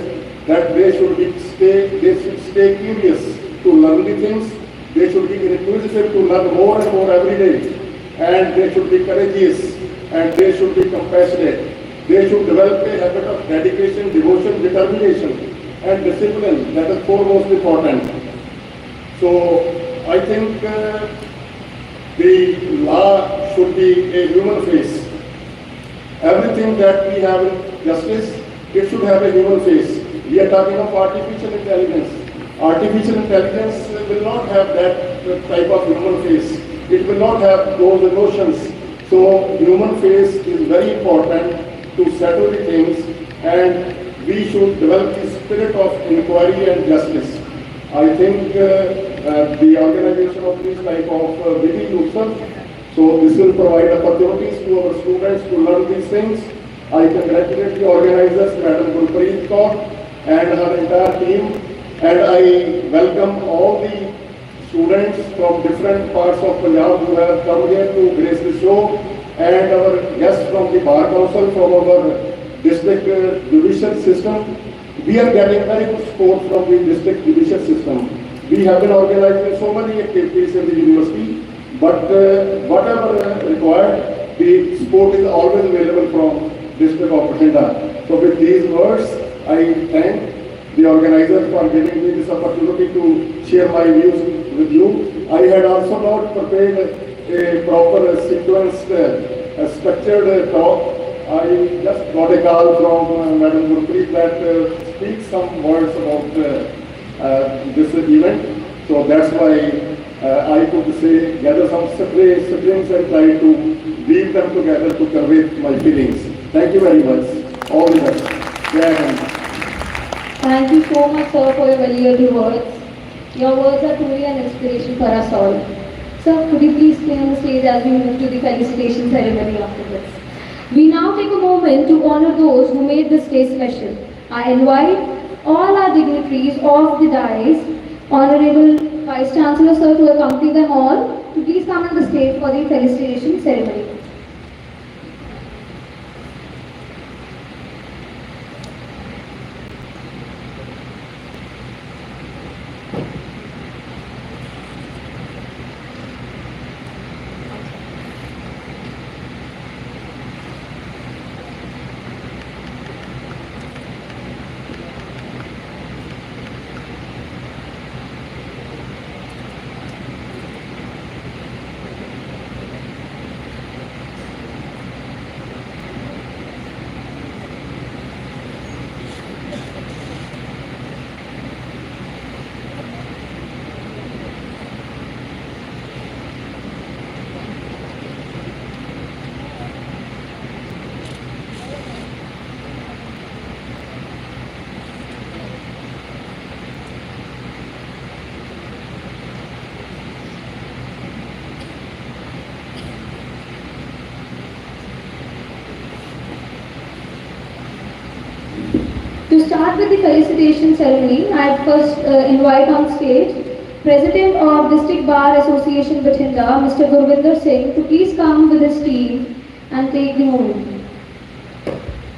that they should stay curious to learn the things. They should be inquisitive to learn more and more every day. And they should be courageous and they should be compassionate. They should develop a habit of dedication, devotion, determination, and discipline. That is foremost important. So I think the law should be a human face. Everything that we have in justice, it should have a human face. We are talking of artificial intelligence. Artificial intelligence will not have that type of human face. it will not have those emotions. So human face is very important to settle the things, and we should develop the spirit of inquiry and justice. I think the organization of this type of VIDHI UTSAV, so this will provide opportunities to our students to learn these things. I congratulate the organizers, Madam Gurpreet Kaur and her entire team, and I welcome all the students from different parts of Punjab who have come here to grace the show, and our guests from the Bar Council, from our district judicial system. We are getting very good support from the district judicial system. We have been organizing so many activities in the university, but whatever required, the support is always available from district of Bathinda. So with these words, I thank the organizers for giving me this opportunity to share my views with you. I had also not prepared a proper sequenced, structured talk. I just got a call from Madam Gurpreet that speak some words about this event. So that's why I could say gather some strings and try to weave them together to convey my feelings. Thank you very much. All the best. Jai Hind. Thank you so much, sir, for your valuable words. Your words are truly an inspiration for us all. Sir, could you please stay on the stage as we move to the felicitation ceremony after this? We now take a moment to honor those who made this day special. I invite all our dignitaries of the dais, Honorable Vice Chancellor, sir, to accompany them all, to please come on the stage for the felicitation ceremony. To start with the felicitation ceremony, I first invite on stage President of District Bar Association Bathinda, Mr. Gurvinder Singh, to please come with his team and take the moment.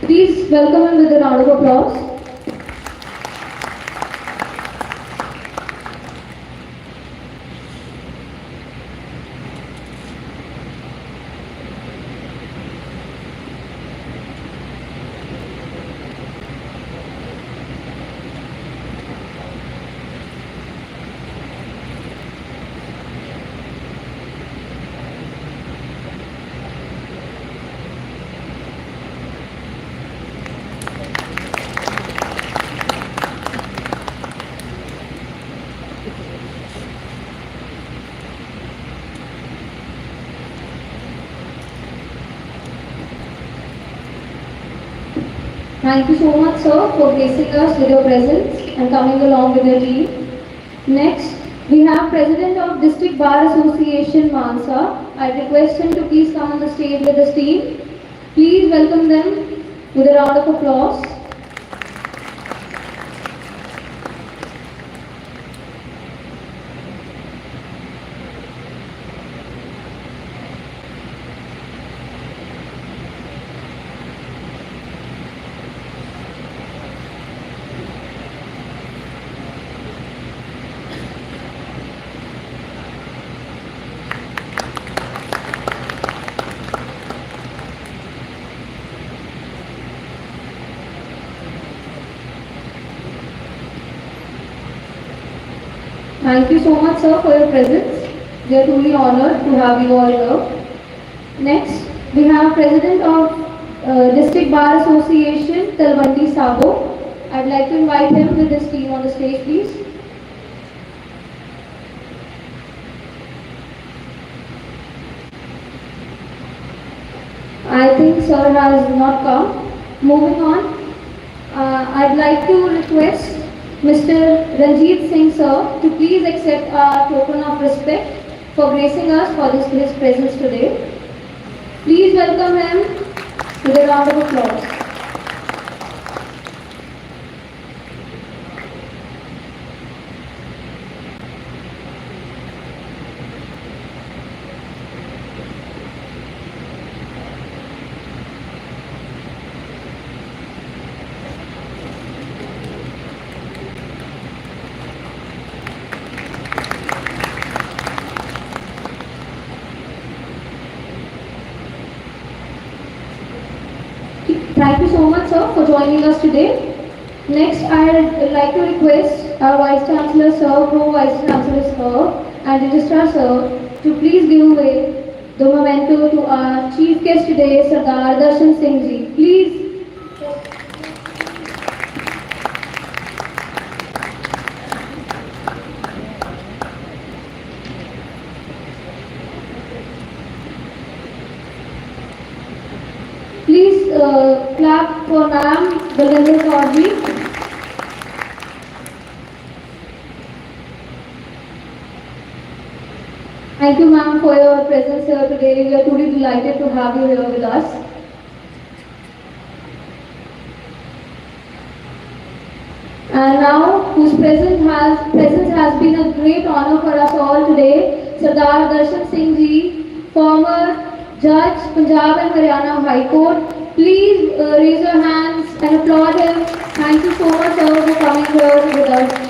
Please welcome him with a round of applause. Thank you so much, sir, for gracing us with your presence and coming along with your team. Next, we have President of District Bar Association, Mansa. I request him to please come on the stage with his team. Please welcome them with a round of applause. Thank you so much, sir, for your presence. We are truly honored to have you all here. Next, we have President of District Bar Association, Talwandi Sabo. I'd like to invite him with his team on the stage, please. sir has not come. Moving on, I'd like to request Mr. Ranjit Singh sir to please accept our token of respect for gracing us for his presence today. Please welcome him with a round of applause. Thank you so much, sir, for joining us today. Next, I'd like to request our Vice Chancellor, sir, Pro Vice Chancellor, sir, and Registrar, sir, to please give away the memento to our Chief Guest today, Sardar Darshan Singh ji. Please. Please clap for Ma'am Balwinder Kaur ji. Thank you, ma'am, for your presence here today. We are truly delighted to have you here with us. And now, whose presence has been a great honor for us all today, Sardar Darshan Singh ji, former Judge, Punjab and Haryana High Court. Please raise your hands and applaud him. Thank you so much, sir, for coming here with us.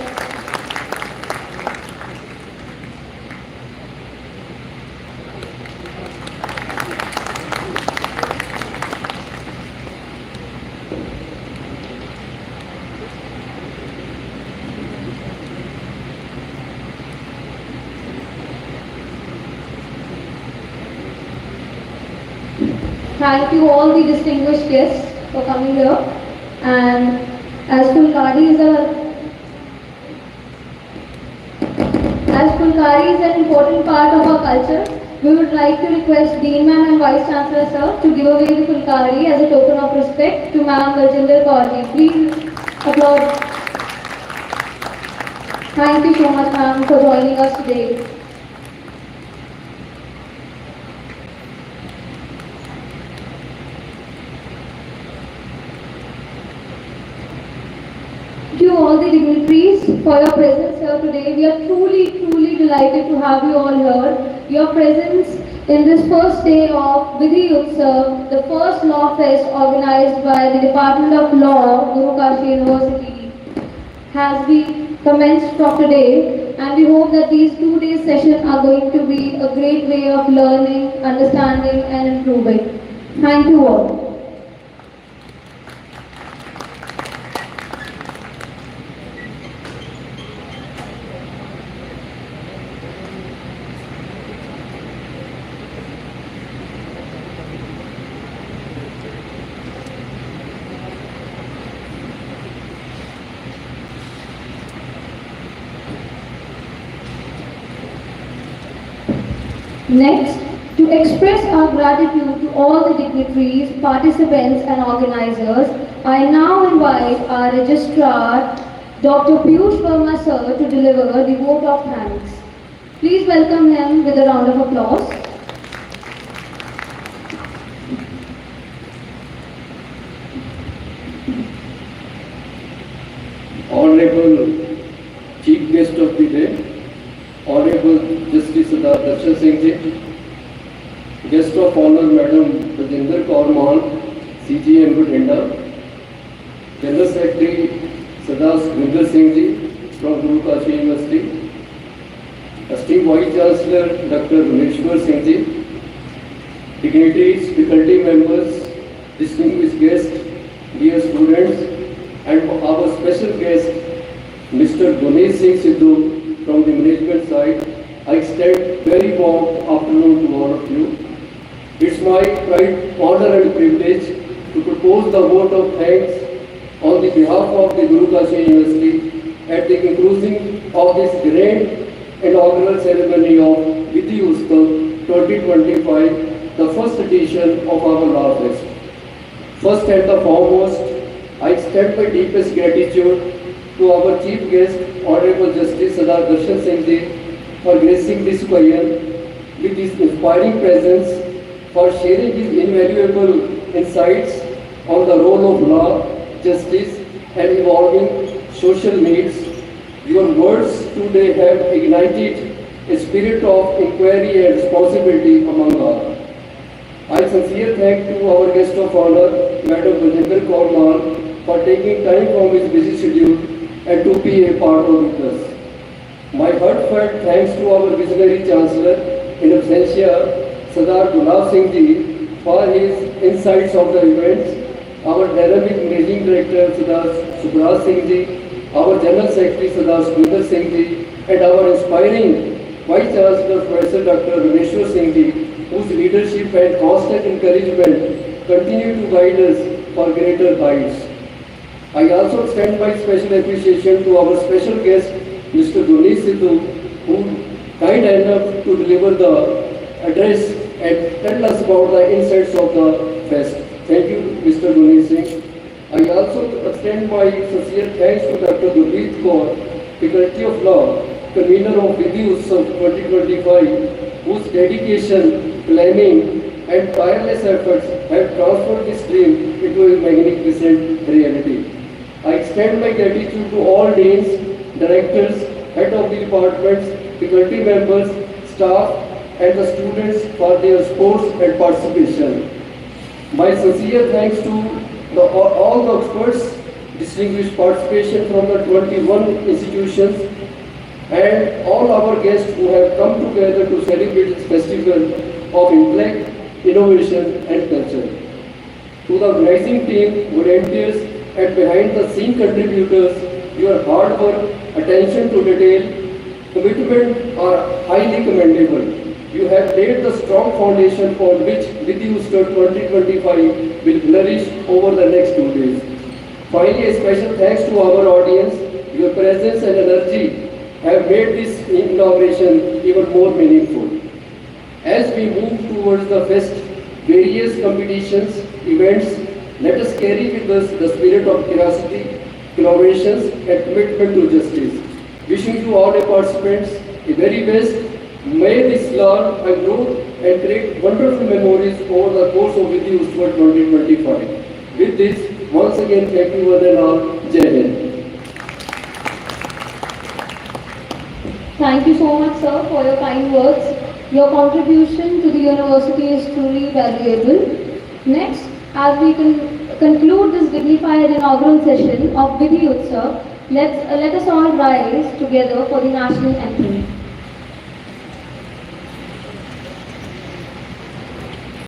Thank you all the distinguished guests for coming here. And as Fulkari is an important part of our culture, we would like to request Dean Ma'am and Vice Chancellor sir to give away the Fulkari as a token of respect to Ma'am Balwinder Kaur ji. Please applaud. Thank you so much, ma'am, for joining us today. To all the dignitaries for your presence here today. We are truly delighted to have you all here. Your presence in this first day of VIDHI UTSAV, the first law fest organized by the Department of Law, Guru Kashi University, has been commenced from today, and we hope that these 2 days sessions are going to be a great way of learning, understanding and improving. Thank you all. Next, to express our gratitude to all the dignitaries, participants and organizers, I now invite our Registrar, Dr. Piyush Verma sir, to deliver the vote of thanks. Please welcome him with a round of applause. Honorable Chief Guest of the Day, Honorable Justice Sardar Darshan Singh ji, Guest of Honor Madam Balwinder Kaur Maan, CGM Bhatinda, General Secretary Sardar Surinder Singh ji from Guru Kashi University, Esteemed Vice Chancellor Dr. Rameshwar Singh ji, dignitaries, faculty members, distinguished guests, dear students, and our special guest, Mr. Gunesh Singh Sidhu from the management side, I extend very warm afternoon to all of you. It's my pride, honor and privilege to propose the vote of thanks on the behalf of the Guru Kashi University at the conclusion of this grand inaugural ceremony of VIDHI UTSAV 2025, the first edition of our law fest. First and the foremost, I extend my deepest gratitude to our chief guest, Honorable Justice Sardar Darshan Singh Ji, for gracing this occasion with his inspiring presence, for sharing his invaluable insights on the role of law, justice, and evolving social needs. Your words today have ignited a spirit of inquiry and responsibility among all. I sincerely thank to our guest of honor, Madam Baljinder Kaur Maan, for taking time from his busy schedule and to be a part of with us. My heartfelt thanks to our visionary Chancellor, in absentia, Sardar Gulab Singh Ji, for his insights of the events, our dynamic Managing Director, Sardar Subraj Singh Ji, our General Secretary, Sardar Sundar Singh Ji, and our inspiring Vice Chancellor, Professor Dr. Rameshwar Singh Ji, whose leadership and constant encouragement continue to guide us for greater heights. I also extend my special appreciation to our special guest, Mr. Dhoni Sidhu, who kind enough to deliver the address and tell us about the insights of the fest. Thank you, Mr. Dhoni Singh. I also extend my sincere thanks to Dr. Gurpreet Kaur, Faculty of Law, convener of VIDHI UTSAV 2025, whose dedication, planning, and tireless efforts have transformed this dream into a magnificent reality. I extend my gratitude to all deans, directors, head of the departments, faculty members, staff, and the students for their support and participation. My sincere thanks to all the experts, distinguished participation from the 21 institutions, and all our guests who have come together to celebrate this festival of intellect, innovation, and culture. To the organizing team, volunteers, and behind the scene contributors, your hard work, attention to detail, commitment are highly commendable. You have laid the strong foundation on which VIDHI UTSAV 2025 will flourish over the next 2 days. Finally, a special thanks to our audience. Your presence and energy have made this inauguration even more meaningful. As we move towards the fest, various competitions, events, let us carry with us the spirit of curiosity, collaborations, and commitment to justice. Wishing to all the participants the very best. May this learn and grow and create wonderful memories over the course of VIDHI UTSAV 2025. With this, once again, thank you one and all. Jai Hind. Thank you so much, sir, for your kind words. Your contribution to the university is truly valuable. Next, as we conclude this dignified inaugural session of VIDHI UTSAV, let us all rise together for the national anthem.